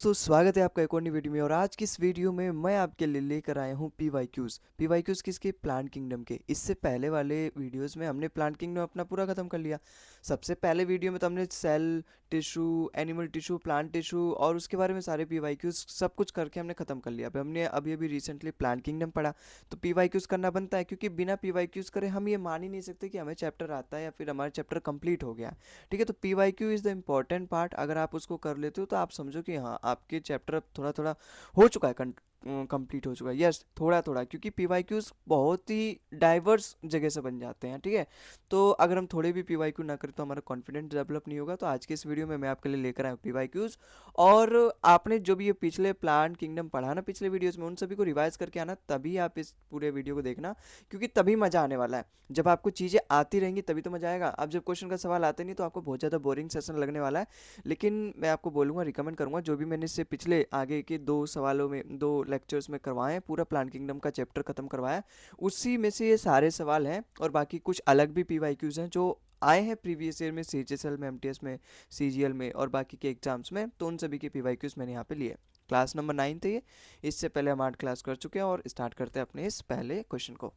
दोस्तों, स्वागत है आपका एक और नई वीडियो में। और आज की इस वीडियो में मैं आपके लिए लेकर आया हूँ पीवाईक्यूज़ किसके? प्लांट किंगडम के। इससे पहले वाले वीडियोस में हमने प्लांट किंगडम अपना पूरा ख़त्म कर लिया। सबसे पहले वीडियो में तो हमने cell tissue, animal tissue, plant tissue और उसके बारे में सारे पीवाईक्यूज़ सब कुछ करके हमने ख़त्म कर लिया। हमने अभी अभी रिसेंटली प्लांट किंगडम पढ़ा, तो पीवाईक्यूज़ करना बनता है, क्योंकि बिना पीवाईक्यूज़ करे हम ये मान ही नहीं सकते कि हमें चैप्टर आता है या फिर हमारा चैप्टर कंप्लीट हो गया। ठीक है, तो P Y Q is the important part. अगर आप उसको कर लेते हो तो आप समझो कि हाँ, आपके चैप्टर अब थोड़ा थोड़ा हो चुका है, कंप्लीट हो चुका है। यस, थोड़ा थोड़ा, क्योंकि पी वाई क्यूज़ बहुत ही डाइवर्स जगह से बन जाते हैं। ठीक है, तो अगर हम थोड़े भी पी वाई क्यू ना करें तो हमारा कॉन्फिडेंस डेवलप नहीं होगा। तो आज के इस वीडियो में मैं आपके लिए लेकर आया हूँ पी वाई क्यूज़। और आपने जो भी ये पिछले प्लांट किंगडम पढ़ा ना पिछले वीडियोज़ में, उन सभी को रिवाइज करके आना, तभी आप इस पूरे वीडियो को देखना, क्योंकि तभी मज़ा आने वाला है। जब आपको चीज़ें आती रहेंगी तभी तो मज़ा आएगा। अब जब क्वेश्चन का सवाल आते नहीं तो आपको बहुत ज़्यादा बोरिंग सेशन लगने वाला है। लेकिन मैं आपको बोलूँगा, रिकमेंड करूँगा, जो भी मैंने इससे पिछले आगे के 2 सवालों में, 2 लेक्चर्स में करवाए हैं, पूरा प्लांट किंगडम का चैप्टर खत्म करवाया है, उसी में से ये सारे सवाल हैं। और बाकी कुछ अलग भी पी वाई क्यूज़ हैं जो आए हैं प्रीवियस ईयर में, सी एच एस एल में, एम टी एस में, सी जी एल में और बाकी के एग्जाम्स में। तो उन सभी के पी वाई क्यूज़ मैंने यहाँ पे लिए। क्लास नंबर 9 थे ये। इससे पहले हम 8 क्लास कर चुके हैं और स्टार्ट करते हैं अपने इस पहले क्वेश्चन को।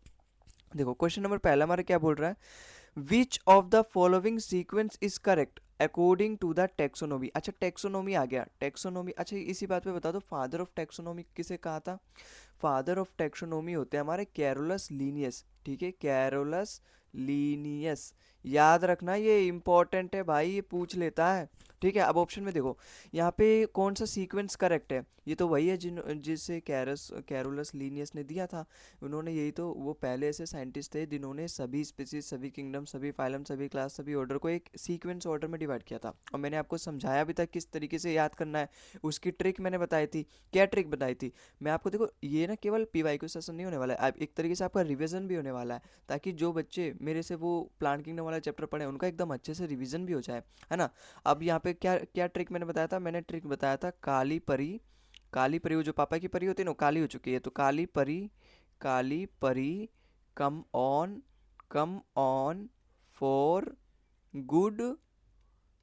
देखो, क्वेश्चन नंबर पहला हमारा क्या बोल रहा है? Which of the following sequence is correct according to the taxonomy. अच्छा, टेक्सोनोमी आ गया। टेक्सोनोमी, अच्छा इसी बात पे बता दो, फादर ऑफ टेक्सोनोमी किसे कहा था? फादर ऑफ टेक्सोनोमी होते हैं हमारे कैरोलस लीनियस। ठीक है, कैरोलस लीनियस, याद रखना, ये इंपॉर्टेंट है भाई, ये पूछ लेता है। ठीक है, अब ऑप्शन में देखो, यहाँ पे कौन सा सीक्वेंस करेक्ट है? ये तो वही है जिसे कैरोलस लीनियस ने दिया था। उन्होंने यही तो, वो पहले ऐसे साइंटिस्ट थे जिन्होंने सभी स्पीसीज, सभी किंगडम, सभी फाइलम, सभी क्लास, सभी ऑर्डर को एक सीक्वेंस ऑर्डर में डिवाइड किया था। और मैंने आपको समझाया भी था किस तरीके से याद करना है, उसकी ट्रिक मैंने बताई थी। क्या ट्रिक बताई थी? मैं आपको, देखो, ये ना केवल पी वाई क्यू सेशन नहीं होने वाला है, एक तरीके से आपका रिवीजन भी होने वाला है, ताकि जो बच्चे मेरे से वो प्लांट किंगडम वाला चैप्टर पढ़े उनका एकदम अच्छे से रिवीजन भी हो जाए, है ना। अब यहाँ पे क्या क्या ट्रिक मैंने बताया था? मैंने ट्रिक बताया था काली परी। काली परी, वो जो पापा की परी होती है ना, वो काली हो चुकी है, तो काली परी, काली परी come on for good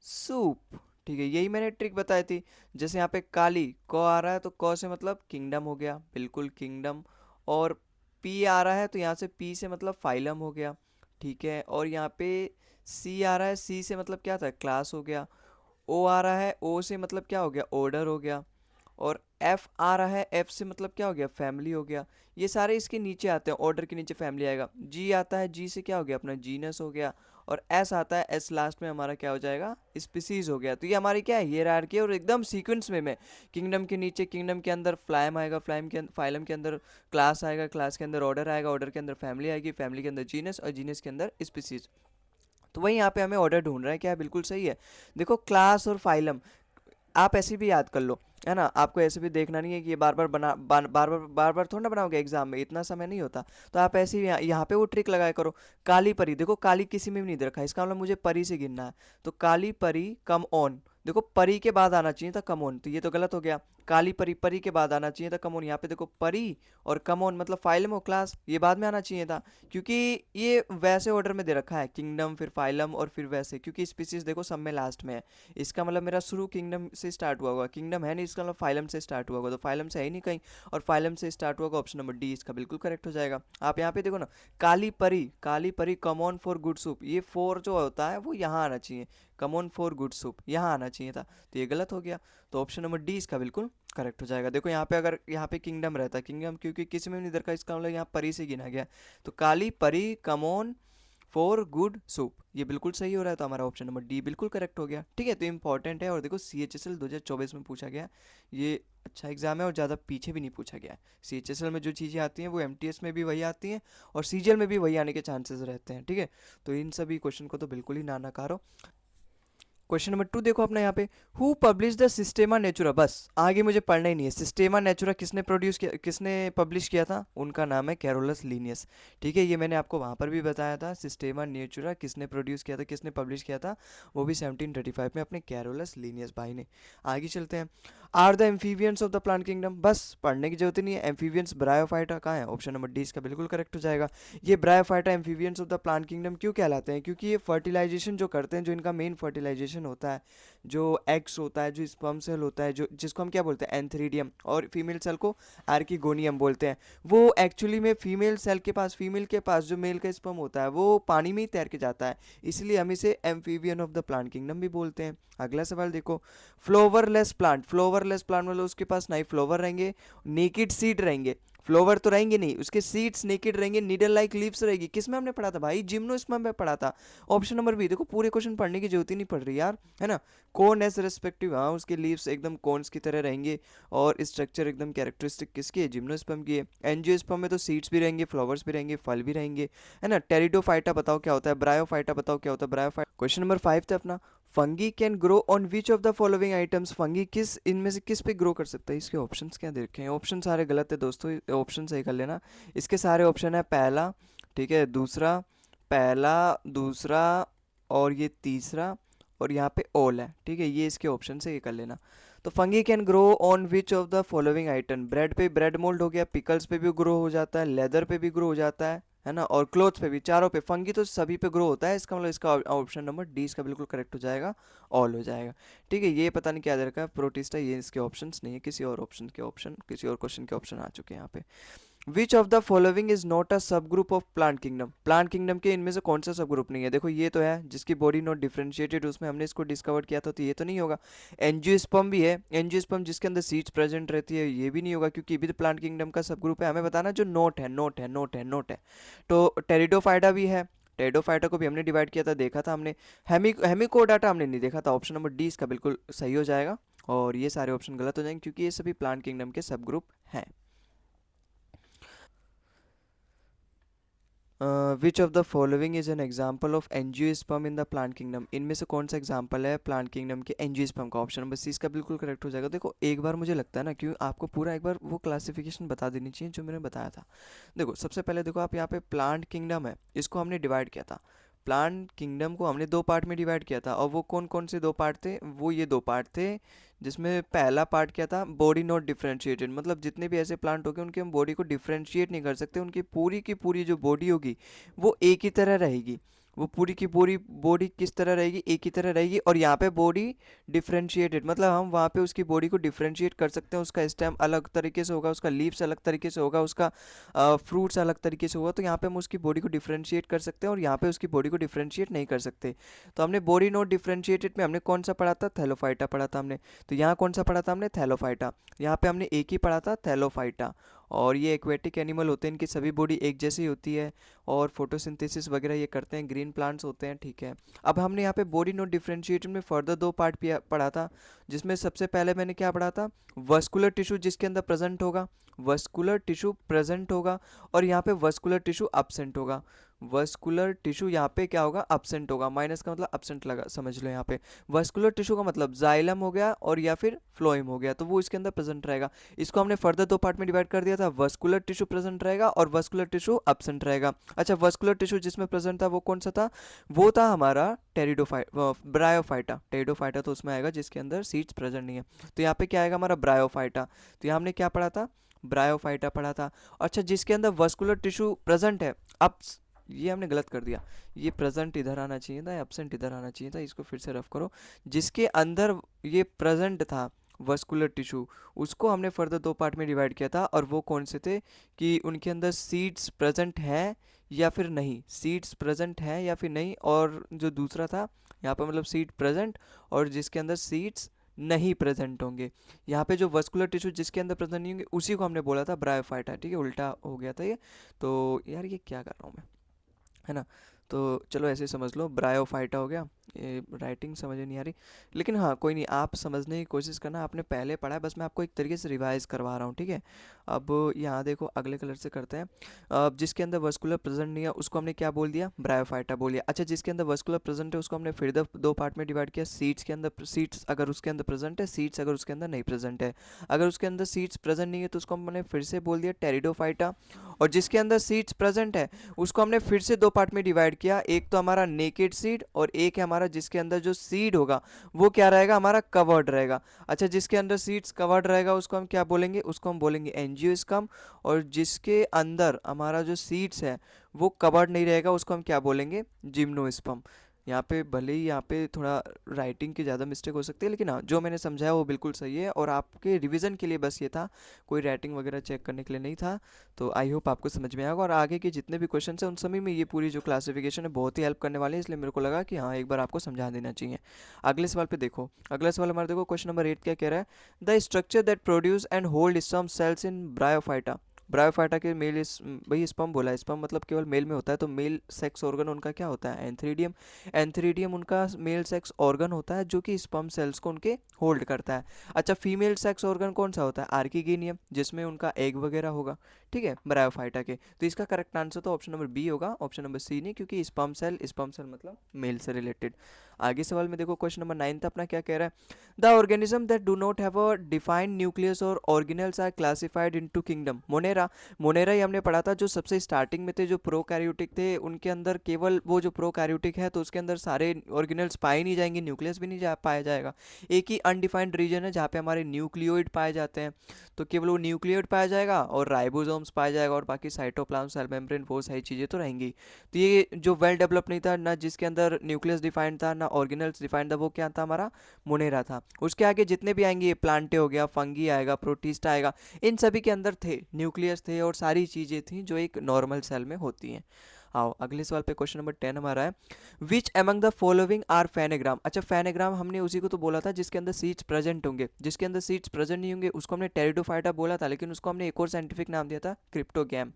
soup. ठीक है, यही मैंने ट्रिक बताई थी। जैसे यहाँ पे काली क आ रहा है तो क से मतलब किंगडम हो गया, बिल्कुल किंगडम। और पी आ रहा है तो यहाँ से पी से मतलब फाइलम हो गया। ठीक है, और यहाँ पे सी आ रहा है, सी से मतलब क्या था? क्लास हो गया। ओ आ रहा है, ओ से मतलब क्या हो गया? ऑर्डर हो गया। और एफ आ रहा है, एफ से मतलब क्या हो गया? फैमिली हो गया। ये सारे इसके नीचे आते हैं, ऑर्डर के नीचे फैमिली आएगा। जी आता है, जी से क्या हो गया? अपना जीनस हो गया। और एस आता है, एस लास्ट में हमारा क्या हो जाएगा? स्पीसीज हो गया। तो ये हमारी क्या है? हियरार्की, और एकदम सीक्वेंस में किंगडम के नीचे, किंगडम के अंदर फ्लाइम आएगा, फ्लाइम के फाइलम के अंदर क्लास आएगा, क्लास के अंदर ऑर्डर आएगा, ऑर्डर के अंदर फैमिली आएगी, फैमिली के अंदर जीनस, और जीनस के अंदर स्पीसीज। तो वही यहाँ पे हमें ऑर्डर ढूंढ रहा है, क्या है? बिल्कुल सही है। देखो, क्लास और फाइलम आप ऐसे भी याद कर लो, है ना। आपको ऐसे भी देखना नहीं है कि ये बार बार बार बार थोड़ा ना बनाओगे, एग्जाम में इतना समय नहीं होता। तो आप ऐसे ही यहाँ पे वो ट्रिक लगाया करो। काली परी, देखो काली किसी में भी नहीं दे रखा है, इसका मतलब मुझे परी से गिनना है। तो काली परी कम ऑन, देखो परी के बाद आना चाहिए था कम ऑन, तो ये तो गलत हो गया। काली परी, परी के बाद आना चाहिए था कम ऑन। यहाँ पे देखो परी और कम ऑन मतलब फाइलम और क्लास, ये बाद में आना चाहिए था, क्योंकि ये वैसे ऑर्डर में दे रखा है, किंगडम फिर फाइलम और फिर वैसे, क्योंकि स्पीसीज देखो सब में लास्ट में है। इसका मतलब मेरा शुरू किंगडम से स्टार्ट हुआ होगा, किंगडम है नहीं, इसका मतलब फाइलम से स्टार्ट हुआ होगा, तो फाइलम से है ही नहीं कहीं। और फाइलम से स्टार्ट हुआ होगा, ऑप्शन नंबर डी इसका बिल्कुल करेक्ट हो जाएगा। आप यहाँ पे देखो ना, काली परी कमॉन फॉर गुड सूप, ये फोर जो होता है वो यहाँ आना चाहिए, कमॉन फॉर गुड सूप यहाँ आना चाहिए था, तो ये गलत हो गया। तो ऑप्शन नंबर डी इसका बिल्कुल करेक्ट हो जाएगा। देखो यहाँ पे, अगर यहाँ पे किंगडम रहता, किंगडम क्योंकि किसी में नहीं दरकार, इसका मतलब यहाँ परी से गिना गया। तो काली परी कमॉन फॉर गुड सूप, ये बिल्कुल सही हो रहा है, तो हमारा ऑप्शन नंबर डी बिल्कुल करेक्ट हो गया। ठीक है, तो इंपॉर्टेंट है। और देखो, सी एच एस एल 2024 में पूछा गया, ये अच्छा एग्जाम है और ज़्यादा पीछे भी नहीं पूछा गया है। सी एच एस एल में जो चीज़ें आती हैं वो एम टी एस में भी वही आती हैं, और सी जी एल में भी वही आने के चांसेस रहते हैं। ठीक है, तो इन सभी क्वेश्चन को तो बिल्कुल ही ना नकारो। क्वेश्चन नंबर 2 देखो अपना यहाँ पे, हु पब्लिश द सिस्टेमा नेचुरा। बस आगे मुझे पढ़ना ही नहीं है। सिस्टेमा नेचुरा किसने प्रोड्यूस किया, किसने पब्लिश किया था? उनका नाम है कैरोलस लीनियस। ठीक है, ये मैंने आपको वहाँ पर भी बताया था। सिस्टेमा नेचुरा किसने प्रोड्यूस किया था, किसने पब्लिश किया था? वो भी 1735 में अपने कैरोलस लीनियस भाई ने। आगे चलते हैं। Are the amphibians of the plant kingdom, बस पढ़ने की जरूरत ही नहीं है। एम्फीबियंस ब्रायोफाइटा कहाँ है? ऑप्शन नंबर डी इसका बिल्कुल करेक्ट हो जाएगा। ये bryophyta amphibians of the plant kingdom क्यों कहलाते हैं? क्योंकि ये फर्टिलाइजेशन जो करते हैं, जो इनका मेन फर्टिलाइजेशन फॉर्मेशन होता है, जो एग्स होता है, जो स्पर्म सेल होता है, जो जिसको हम क्या बोलते हैं एंथ्रीडियम, और फीमेल सेल को आर्किगोनियम बोलते हैं, वो एक्चुअली में फीमेल सेल के पास, फीमेल के पास जो मेल का स्पर्म होता है वो पानी में ही तैर के जाता है, इसलिए हम इसे amphibian of the plant kingdom भी बोलते हैं। अगला सवाल देखो, फ्लोवरलेस प्लांट, फ्लोवरलेस प्लांट मतलब उसके पास ना ही फ्लोवर रहेंगे, नेकेड सीड रहेंगे, फ्लोवर तो रहेंगे नहीं, उसके सीड्स नेकेड रहेंगे, नीडल लाइक लीव्स रहेगी। किस में हमने पढ़ा था भाई, जिम्नोस्पर्म में पढ़ा था। ऑप्शन नंबर बी, देखो पूरे क्वेश्चन पढ़ने की जरूरत ही नहीं पड़ रही यार, है ना। कोन एस रेस्पेक्टिव, हाँ उसके लीव्स एकदम कोन्स की तरह रहेंगे, और स्ट्रक्चर एकदम कैरेक्टरिस्टिक किसकी है, जिम्नोस्पर्म की है। एंजियोस्पर्म में तो सीड्स भी रहेंगे, फ्लावर्स भी रहेंगे, फल भी रहेंगे, है ना। टेरिडोफाइटा बताओ क्या होता है, ब्रायोफाइटा बताओ क्या होता है, ब्रायोफाइटा। क्वेश्चन नंबर 5 था अपना, fungi can grow on which of the following items, fungi किस इनमें से किस पे ग्रो कर सकता है। इसके ऑप्शंस क्या दे रखे हैं, ऑप्शन सारे गलत है दोस्तों, ऑप्शन सही कर लेना। इसके सारे ऑप्शन है पहला, ठीक है, दूसरा, पहला, दूसरा, और ये तीसरा, और यहाँ पे ऑल है, ठीक है, ये इसके ऑप्शन से ये कर लेना। तो fungi can grow on which of the following item, bread पे ब्रेड मोल्ड हो गया, पिकल्स पे भी ग्रो हो जाता है, लेदर पे भी ग्रो हो जाता है ना, और क्लोथ्स पे भी, चारों पे। फंगी तो सभी पे ग्रो होता है, इसका मतलब इसका ऑप्शन नंबर डी इसका बिल्कुल करेक्ट हो जाएगा, ऑल हो जाएगा। ठीक है, ये पता नहीं क्या दे रखा है प्रोटिस्टा, ये इसके ऑप्शंस नहीं है, किसी और ऑप्शन के ऑप्शन, किसी और क्वेश्चन के ऑप्शन आ चुके हैं यहाँ पे। Which of the following is not a sub group of plant kingdom, plant kingdom के इनमें से कौन सा सब ग्रुप नहीं है। देखो ये तो है जिसकी बॉडी नॉट डिफरेंशिएटेड, उसमें हमने इसको डिस्कवर किया था, तो ये तो नहीं होगा। एंजियोस्पर्म भी है, एंजियोस्पर्म जिसके अंदर सीड्स प्रेजेंट रहती है, ये भी नहीं होगा क्योंकि ये भी तो प्लांट किंगडम का सब ग्रुप है। हमें बताना जो नोट है, नोट है, नोट है, नोट है। तो टेरिडोफाइडा भी है, टेरिडोफाइटा को भी हमने डिवाइड किया था, देखा था हमने। हेमिकोडाटा हमने नहीं देखा था, ऑप्शन नंबर डी इसका बिल्कुल सही हो जाएगा, और ये सारे ऑप्शन गलत हो जाएंगे क्योंकि ये सभी प्लांट किंगडम के सब ग्रुप हैं। विच of the following is an example of angiosperm in the plant kingdom, इनमें से कौन सा एग्जाम्पल है प्लांट किंगडम के एंजियोस्पर्म का। ऑप्शन नंबर सी इसका बिल्कुल करेक्ट हो जाएगा। देखो एक बार मुझे लगता है ना कि आपको पूरा एक बार वो क्लासिफिकेशन बता देनी चाहिए जो मैंने बताया था। देखो सबसे पहले देखो आप यहाँ पे प्लांट किंगडम है, इसको हमने डिवाइड किया था, प्लांट किंगडम को हमने दो पार्ट में डिवाइड किया था, और वो कौन कौन से दो पार्ट थे, वो ये दो पार्ट थे, जिसमें पहला पार्ट क्या था, बॉडी नॉट डिफरेंशिएटेड, मतलब जितने भी ऐसे प्लांट होंगे उनके हम बॉडी को डिफरेंशिएट नहीं कर सकते, उनकी पूरी की पूरी जो बॉडी होगी वो एक ही तरह रहेगी, वो पूरी की पूरी बॉडी किस तरह रहेगी, एक ही तरह रहेगी। और यहाँ पे बॉडी डिफरेंशिएटेड मतलब हम वहाँ पे उसकी बॉडी को डिफरेंशिएट कर सकते हैं, उसका स्टेम अलग तरीके से होगा, उसका लीव्स अलग तरीके से होगा, उसका फ्रूट्स अलग तरीके से होगा, तो यहाँ पे हम उसकी बॉडी को डिफरेंशिएट कर सकते हैं, और यहाँ पे उसकी बॉडी को डिफरेंशिएट नहीं कर सकते। तो हमने बॉडी नॉट डिफरेंशिएटेड में हमने कौन सा पढ़ा था, थैलोफाइटा पढ़ा था हमने। तो यहाँ कौन सा पढ़ा था हमने, थैलोफाइटा। यहाँ पे हमने एक ही पढ़ा था, थैलोफाइटा। और ये एक्वेटिक एनिमल होते हैं, इनकी सभी बॉडी एक जैसी होती है, और फोटोसिंथेसिस वगैरह ये करते हैं, ग्रीन प्लांट्स होते हैं, ठीक है। अब हमने यहाँ पे बॉडी नॉट डिफरेंशिएटेड में फर्दर दो पार्ट पढ़ा था, जिसमें सबसे पहले मैंने क्या पढ़ा था, वस्कुलर टिश्यू जिसके अंदर प्रेजेंट होगा, वस्कुलर टिश्यू प्रेजेंट होगा, और यहाँ पे वस्कुलर टिश्यू absent होगा। वस्कुलर टिश्यू यहाँ पे क्या होगा, absent होगा, माइनस का मतलब absent लगा, समझ लो यहाँ पे। वस्कुलर टिश्यू का मतलब जाइलम हो गया और या फिर फ्लोएम हो गया, तो वो इसके अंदर प्रेजेंट रहेगा। इसको हमने फर्दर दो पार्ट में डिवाइड कर दिया था, वस्कुलर टिश्यू प्रेजेंट रहेगा और वस्कुलर टिश्यू absent रहेगा। अच्छा, वस्कुलर टिश्यू जिसमें प्रेजेंट था वो कौन सा था, वो था हमारा ब्रायोफाइटा। टेरिडोफाइटा तो उसमें आएगा जिसके अंदर सीड्स प्रेजेंट नहीं है, तो यहाँ पे क्या आएगा हमारा, ब्रायोफाइटा। तो यहाँ हमने क्या पढ़ा था, ब्रायोफाइटा पढ़ा था। अच्छा, जिसके अंदर वस्कुलर टिश्यू प्रेजेंट है, अब ये हमने गलत कर दिया, ये प्रेजेंट इधर आना चाहिए था, एब्सेंट इधर आना चाहिए था, इसको फिर से रफ करो। जिसके अंदर ये प्रेजेंट था वस्कुलर टिश्यू, उसको हमने फर्दर दो पार्ट में डिवाइड किया था, और वो कौन से थे कि उनके अंदर सीड्स प्रेजेंट हैं या फिर नहीं, सीड्स प्रेजेंट हैं या फिर नहीं, और जो दूसरा था यहाँ पर मतलब सीड प्रेजेंट और जिसके अंदर सीड्स नहीं प्रेजेंट होंगे। यहाँ पे जो वस्कुलर टिश्यू जिसके अंदर प्रेजेंट नहीं होंगे उसी को हमने बोला था ब्रायोफाइटा, ठीक है, उल्टा हो गया था ये। तो यार ये क्या कर रहा हूँ मैं, है ना। तो चलो ऐसे समझ लो, ब्रायोफाइटा हो गया, ये राइटिंग समझ में नहीं आ रही, लेकिन हाँ कोई नहीं, आप समझने की कोशिश करना, आपने पहले पढ़ा है, बस मैं आपको एक तरीके से रिवाइज करवा रहा हूँ, ठीक है। अब यहाँ देखो अगले कलर से करते हैं। अब जिसके अंदर वस्कुलर प्रेजेंट नहीं है उसको हमने क्या बोल दिया, ब्रायोफाइटा बोल दिया। अच्छा, जिसके अंदर वस्कुलर प्रेजेंट है उसको हमने फिर दो पार्ट में डिवाइड किया, सीड्स के अंदर, सीड्स अगर उसके अंदर प्रेजेंट है, सीड्स अगर उसके अंदर नहीं प्रेजेंट है। अगर उसके अंदर सीड्स प्रेजेंट नहीं है तो उसको हमने फिर से बोल दिया टेरिडोफाइटा, और जिसके अंदर सीड्स प्रेजेंट है उसको हमने फिर से दो पार्ट में डिवाइड किया, एक तो हमारा नेकेड सीड और एक है हमारा जिसके अंदर जो सीड होगा वो क्या रहेगा, हमारा कवर्ड रहेगा। अच्छा, जिसके अंदर सीड्स कवर्ड रहेगा उसको हम क्या बोलेंगे, उसको हम बोलेंगे एंजियोस्पर्म, और जिसके अंदर हमारा जो सीड्स है वो कवर्ड नहीं रहेगा उसको हम क्या बोलेंगे, जिम्नोस्पर्म। यहाँ पे भले ही यहाँ पे थोड़ा राइटिंग की ज़्यादा मिस्टेक हो सकती है, लेकिन हाँ जो मैंने समझाया वो बिल्कुल सही है, और आपके रिवीजन के लिए बस ये था, कोई राइटिंग वगैरह चेक करने के लिए नहीं था। तो आई होप आपको समझ में आएगा, और आगे के जितने भी क्वेश्चन हैं उन सभी में ये पूरी जो क्लासिफिकेशन है बहुत ही हेल्प करने वाली है, इसलिए मेरे को लगा कि हाँ एक बार आपको समझा देना चाहिए। अगले सवाल पे देखो, अगला सवाल हमारा देखो, क्वेश्चन नंबर 8 क्या कह रहा है, the structure that produce and hold some cells in bryophyta. Bryophyta के मेल इस भाई स्पर्म बोला है, स्पर्म मतलब केवल मेल में होता है, तो मेल सेक्स ऑर्गन उनका क्या होता है, एंथ्रीडियम। एंथ्रीडियम उनका मेल सेक्स ऑर्गन होता है जो कि स्पर्म सेल्स को उनके होल्ड करता है। अच्छा, फीमेल सेक्स ऑर्गन कौन सा होता है, आर्किगेनियम, जिसमें उनका एग वगैरह होगा, ठीक है, ब्रायोफाइटा के। तो इसका करेक्ट आंसर तो ऑप्शन नंबर बी होगा, ऑप्शन नंबर सी नहीं, क्योंकि स्पर्म सेल मतलब मेल से रिलेटेड। आगे सवाल में देखो, क्वेश्चन नंबर 9 अपना क्या कह रहा है, the organism that do not have a defined nucleus और organelles are classified into kingdom Monera. Monera ही हमने पढ़ा था, जो सबसे स्टार्टिंग में थे, जो प्रोकैरियोटिक थे, उनके अंदर केवल वो जो प्रोकैरियोटिक है तो उसके अंदर सारे ऑर्गेनेल्स पाए नहीं जाएंगे, न्यूक्लियस भी नहीं पाया जाएगा। एक ही अनडिफाइंड रीजन है जहाँ पे हमारे न्यूक्लियोइड पाए जाते हैं, तो केवल वो न्यूक्लियोइड पाया जाएगा और राइबोसोम्स पाया जाएगा, और बाकी साइटोप्लाज्म, सेल मेम्ब्रेन, वो सारी चीज़ें तो रहेंगी। तो ये जो वेल डेवलप नहीं था ना, जिसके अंदर न्यूक्लियस डिफाइंड था ना ऑर्गेनल्स डिफाइंड था, वो क्या था, हमारा मोनेरा था। उसके आगे जितने भी आएंगे, प्लांटे हो गया, फंगी आएगा, प्रोटिस्टा आएगा, इन सभी के अंदर थे न्यूक्लियस थे और सारी चीज़ें थी जो एक नॉर्मल सेल में होती हैं। आओ अगले सवाल पे, क्वेश्चन नंबर 10 हमारा है, which among the following are phanerogam. अच्छा, फेनेग्राम हमने उसी को तो बोला था जिसके अंदर सीड्स प्रेजेंट होंगे, जिसके अंदर सीड्स प्रेजेंट नहीं होंगे उसको हमने टेरिडोफाइटा बोला था, लेकिन उसको हमने एक और साइंटिफिक नाम दिया था, क्रिप्टोगैम,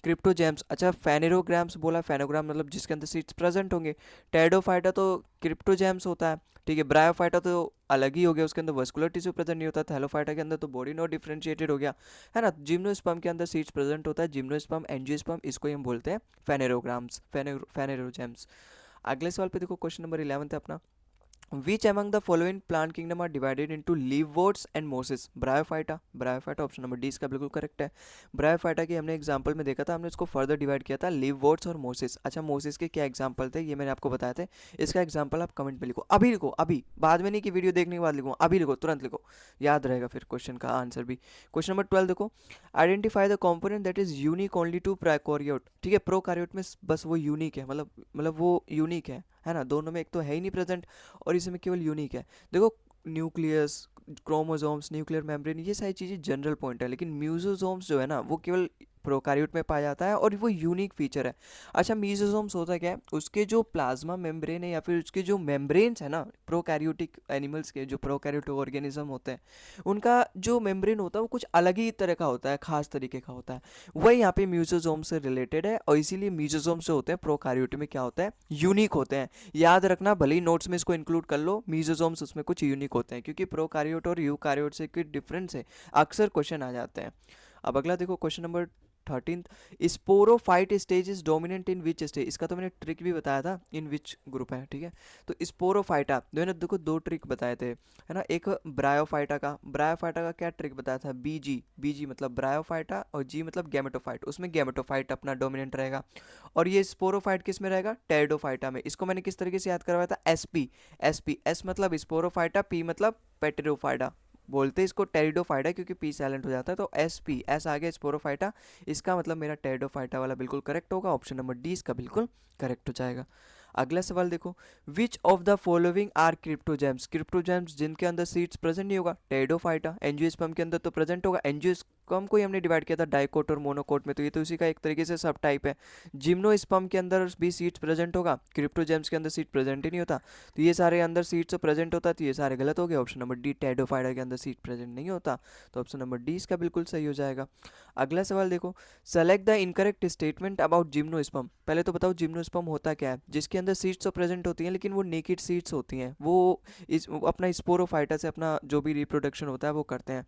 क्रिप्टोजेम्स। अच्छा, फेनेरोग्राम्स बोला, फेनोग्राम मतलब जिसके अंदर सीड्स प्रेजेंट होंगे, टेरिडोफाइटा तो क्रिप्टोजेम्स होता है, ठीक है। ब्रायोफाइटा तो अलग ही हो गया, उसके अंदर वस्कुलर टिश्यू प्रेजेंट नहीं होता। थैलोफाइटा के अंदर तो बॉडी नॉट डिफरेंशिएटेड हो गया, है ना। जिम्नोस्पर्म के अंदर सीड्स प्रेजेंट होता है, जिम्नोस्पर्म, एंजियोस्पर्म, इसको ही हम बोलते हैं फेनेरोग्राम्स, फेनेरोजेम्स। अगले सवाल पे देखो, क्वेश्चन नंबर 11 है अपना, Which among the following plant kingdom are divided into leafworts and mosses? Bryophyta, Bryophyta option number D इसका बिल्कुल करेक्ट है। Bryophyta की हमने एग्जांपल में देखा था, हमने इसको फर्दर डिवाइड किया था leafworts और mosses। अच्छा, mosses के क्या एग्जांपल थे ये मैंने आपको बताए थे, इसका एग्जांपल आप कमेंट में लिखो, अभी लिखो, अभी बाद में नहीं कि वीडियो देखने के बाद लिखो, अभी लिखो, तुरंत लिखो, याद रहेगा फिर क्वेश्चन का आंसर भी। क्वेश्चन नंबर 12 देखो, identify the component that is unique only to prokaryote. ठीक है, प्रोकैरियोट में बस वो यूनिक है, मतलब वो यूनिक है ना, दोनों में एक तो है ही नहीं प्रेजेंट और इसमें केवल यूनिक है। देखो, न्यूक्लियस, क्रोमोसोम्स, न्यूक्लियर मेम्ब्रेन, ये सारी चीज़ें जनरल पॉइंट है, लेकिन म्यूजोसोम्स जो है ना वो केवल प्रोकैरियोट में पाया जाता है और वो यूनिक फीचर है। अच्छा, म्यूजोसोम्स होता क्या है, उसके जो प्लाज्मा मेम्ब्रेन है या फिर उसके जो मेम्ब्रेन्स है ना, प्रोकैरियोटिक एनिमल्स के जो प्रोकैरियोटिक ऑर्गेनिज्म होते हैं, उनका जो मेम्ब्रेन होता है वो कुछ अलग ही तरह का होता है, खास तरीके का होता है। वही यहाँ पे म्यूजोसोम से रिलेटेड है, और इसीलिए म्यूजोसोम्स जो होते हैं प्रोकैरियोट में क्या होता है, यूनिक होते हैं। याद रखना, भले ही नोट्स में इसको इंक्लूड कर लो, मीजोसोम्स उसमें कुछ यूनिक होते हैं, क्योंकि प्रोकैरियोट और यूकैरियोट से कोई डिफरेंस है, अक्सर क्वेश्चन आ जाते हैं। अब अगला देखो, question number 13, sporophyte stage is dominant in which stage. इसका तो मैंने ट्रिक भी बताया था, इन विच ग्रुप है, ठीक है। तो स्पोरोफाइटा मैंने देखो दो ट्रिक बताए थे, है ना, एक ब्रायोफाइटा का क्या ट्रिक बताया था, बीजी, बीजी मतलब ब्रायोफाइटा और जी मतलब गैमेटोफाइट, उसमें गैमेटोफाइट अपना डोमिनेंट रहेगा, और ये स्पोरोफाइट किस में रहेगा, टेरिडोफाइटा में। इसको मैंने किस तरीके से याद करवाया था, एसपी, एसपी, एस मतलब स्पोरोफाइटा, पी मतलब पेटेरोफाइटा, बोलते इसको टेरिडोफाइटा क्योंकि पी साइलेंट हो जाता है, तो एस पी, एस आ गया स्पोरोफाइटा, इसका मतलब मेरा टेरिडोफाइटा वाला बिल्कुल करेक्ट होगा, ऑप्शन नंबर डी इसका बिल्कुल करेक्ट हो जाएगा। अगला सवाल देखो, which of the following are cryptogams. Cryptogams जिनके अंदर सीड्स प्रेजेंट नहीं होगा, टेरिडोफाइटा। एंजियोस्पर्म के अंदर तो प्रेजेंट होगा, एंजियोस्पर्म को ही हमने डिवाइड किया था डाइकोट और मोनोकोट में, तो ये तो इसी का एक तरीके से सब टाइप है। जिम्नोस्पर्म के अंदर भी सीड्स प्रेजेंट होगा, क्रिप्टोजेम्स के अंदर सीड प्रेजेंट ही नहीं होता, तो ये सारे अंदर सीड्स तो प्रेजेंट होता है, तो ये सारे गलत हो गए, ऑप्शन नंबर डी, टेरिडोफाइटा के अंदर सीड प्रेजेंट नहीं होता, तो ऑप्शन नंबर डी इसका बिल्कुल सही हो जाएगा। अगला सवाल देखो, select the incorrect statement about gymnosperm. पहले तो बताओ जिम्नोस्पर्म होता क्या है, जिसके अंदर सीड्स तो प्रेजेंट होती हैं लेकिन वो नेकेड सीड्स होती हैं, वो अपना स्पोरोफाइटा से अपना जो भी रिप्रोडक्शन होता है वो करते हैं।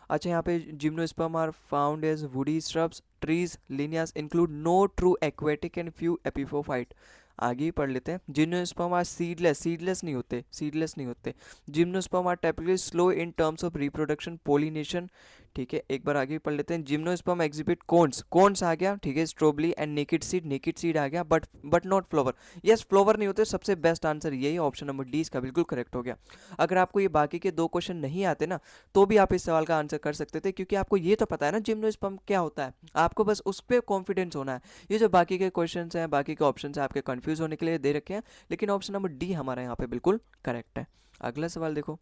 अच्छा, यहाँ पे gymnosperm are found as woody shrubs, trees, lianas, include no true aquatic and few epiphyte. आगे ही पढ़ लेते हैं, जिम्नोस्पर्म आर सीडलेस, सीडलेस नहीं होते, सीडलेस नहीं होते। Gymnosperm are typically slow in terms of reproduction, pollination, ठीक है, एक बार आगे पढ़ लेते हैं। जिम्नोस्पर्म एग्जिबिट कोन्स, कोन्स आ गया, ठीक है। स्ट्रोबली एंड नेकेड सीड आ गया, but not flower. Yes, flower नहीं होते, सबसे बेस्ट आंसर यही, ऑप्शन नंबर डी इसका बिल्कुल करेक्ट हो गया। अगर आपको ये बाकी के दो क्वेश्चन नहीं आते ना, तो भी आप इस सवाल का आंसर कर सकते थे, क्योंकि आपको ये तो पता है ना जिम्नोस्पर्म क्या होता है, आपको बस उस पर कॉन्फिडेंस होना है। ये जो बाकी के क्वेश्चन हैं, बाकी के ऑप्शन हैं, आपके कंफ्यूज होने के लिए दे रखे हैं, लेकिन ऑप्शन नंबर डी हमारा यहाँ पे बिल्कुल करेक्ट है। अगला सवाल देखो,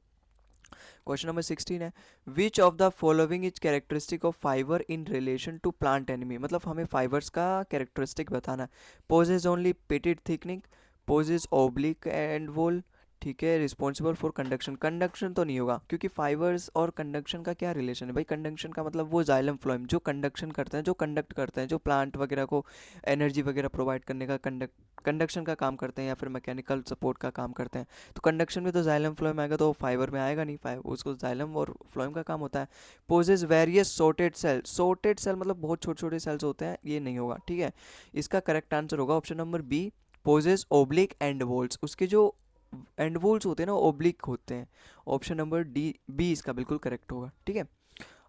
क्वेश्चन नंबर 16 है, which of the following is characteristic of fiber in relation to plant enemy. मतलब हमें फाइबर्स का कैरेक्टरिस्टिक बताना है। Possess only pitted thickening, possess oblique end wall, ठीक है। रिस्पॉन्सिबल फॉर कंडक्शन, कंडक्शन तो नहीं होगा, क्योंकि फाइबर्स और कंडक्शन का क्या रिलेशन है भाई। कंडक्शन का मतलब वो जाइलम फ्लोएम जो कंडक्शन करते हैं, जो कंडक्ट करते हैं, जो प्लांट वगैरह को एनर्जी वगैरह प्रोवाइड करने का कंडक्शन का काम करते हैं, या फिर मैकेनिकल सपोर्ट का काम करते हैं। तो कंडक्शन में तो जाइलम फ्लोएम आएगा, तो फाइबर में आएगा नहीं, फाइबर उसको जाइलम और फ्लोएम का काम होता है। Possess various sorted cell, sorted cell मतलब बहुत छोटे छोटे सेल्स होते हैं, ये नहीं होगा, ठीक है। इसका करेक्ट आंसर होगा option number B, possess oblique end walls. उसके जो एंड वोल्स होते हैं ना, ओब्लिक होते हैं। ऑप्शन नंबर डी बी इसका बिल्कुल करेक्ट होगा, ठीक है।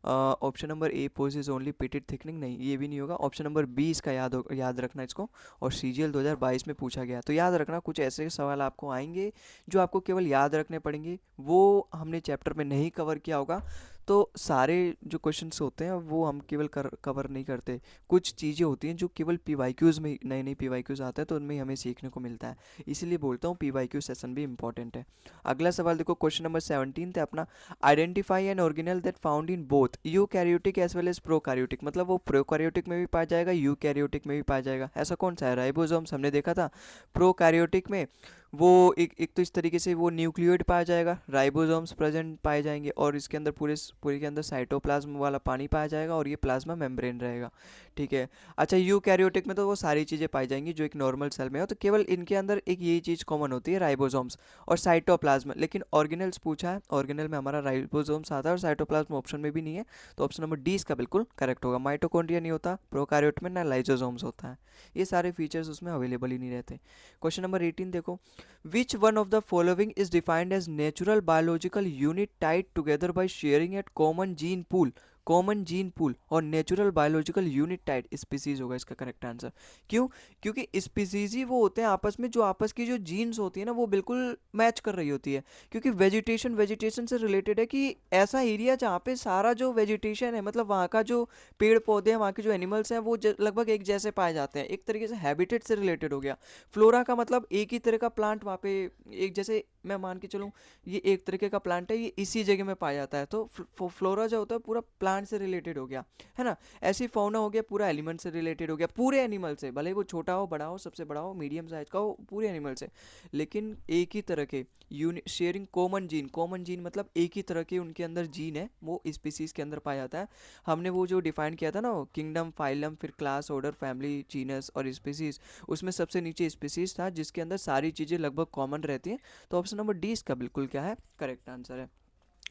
Option number A possess only pitted thickening, नहीं ये भी नहीं होगा। ऑप्शन नंबर बी इसका याद रखना इसको, और सीजीएल 2022 में पूछा गया, तो याद रखना कुछ ऐसे सवाल आपको आएंगे जो आपको केवल याद रखने पड़ेंगे, वो हमने चैप्टर में नहीं कवर किया होगा। तो सारे जो क्वेश्चंस होते हैं वो हम केवल कवर नहीं करते, कुछ चीज़ें होती हैं जो केवल पीवाईक्यूज़ में, नए नए पीवाईक्यूज़ आते हैं तो उनमें हमें सीखने को मिलता है, इसीलिए बोलता हूँ पीवाईक्यू सेशन भी इंपॉर्टेंट है। अगला सवाल देखो, क्वेश्चन नंबर 17 थे अपना, identify an organelle that found in both eukaryotic as well as prokaryotic. मतलब वो प्रोकैरियोटिक में भी पाया जाएगा, यूकैरियोटिक में भी पाया जाएगा। ऐसा कौन सा है, राइबोसोम्स हमने देखा था। प्रोकैरियोटिक में वो एक तो इस तरीके से वो न्यूक्लियोइड पाया जाएगा, राइबोसोम्स प्रेजेंट पाए जाएंगे, और इसके अंदर पूरे के अंदर साइटोप्लाज्म वाला पानी पाया जाएगा, और ये प्लाज्मा मेम्ब्रेन रहेगा, ठीक है। अच्छा, यूकैरियोटिक में तो वो सारी चीज़ें पाई जाएंगी जो एक नॉर्मल सेल में हो, तो केवल इनके अंदर एक यही चीज़ कॉमन होती है, राइबोसोम्स और साइटोप्लाज्म। लेकिन ऑर्गेनल्स पूछा है, ऑर्गेनल में हमारा राइबोसोम्स आता है और साइटोप्लाज्म ऑप्शन में भी नहीं है, तो ऑप्शन नंबर डी इसका बिल्कुल करेक्ट होगा। माइटोकॉन्ड्रिया नहीं होता प्रोकैरियोट में, ना लाइसोसोम्स होता है, ये सारे फीचर्स उसमें अवेलेबल ही नहीं रहते। क्वेश्चन नंबर 18 देखो, which one of the following is defined as natural biological unit tied together by sharing a common gene pool, common gene pool और natural biological unit tied species होगा इसका correct answer. क्यों, क्योंकि species ही वो होते हैं आपस में जो आपस की जो जीन्स होती है ना वो बिल्कुल मैच कर रही होती है, क्योंकि वेजिटेशन से रिलेटेड है कि ऐसा एरिया जहाँ पे सारा जो वेजिटेशन है, मतलब वहाँ का जो पेड़ पौधे हैं, वहाँ के जो एनिमल्स हैं वो लगभग एक जैसे पाए जाते हैं, एक तरीके से हैबिटेट से रिलेटेड हो गया। फ्लोरा का मतलब एक ही तरह का प्लांट वहाँ पे, एक जैसे मैं मान के चलूँ ये एक तरीके का प्लांट है, ये इसी जगह में पाया जाता है, तो फ्लोरा जो होता है पूरा प्लांट से रिलेटेड हो गया, है ना। ऐसी फौना हो गया पूरा एलिमेंट से रिलेटेड हो गया, पूरे एनिमल से, भले वो छोटा हो, बड़ा हो, सबसे बड़ा हो, मीडियम साइज का हो, पूरे एनिमल से, लेकिन एक ही तरह के sharing common gene. Common gene मतलब एक ही तरह के उनके अंदर जीन है, वो स्पीसीज के अंदर पाया जाता है। हमने वो जो डिफाइन किया था ना, किंगडम, फाइलम, फिर क्लास, ऑर्डर, फैमिली, जीनस और स्पीसीज, उसमें सबसे नीचे स्पीसीज था जिसके अंदर सारी चीज़ें लगभग कॉमन रहती हैं, तो ऑप्शन नंबर डी इसका बिल्कुल क्या है, करेक्ट आंसर है।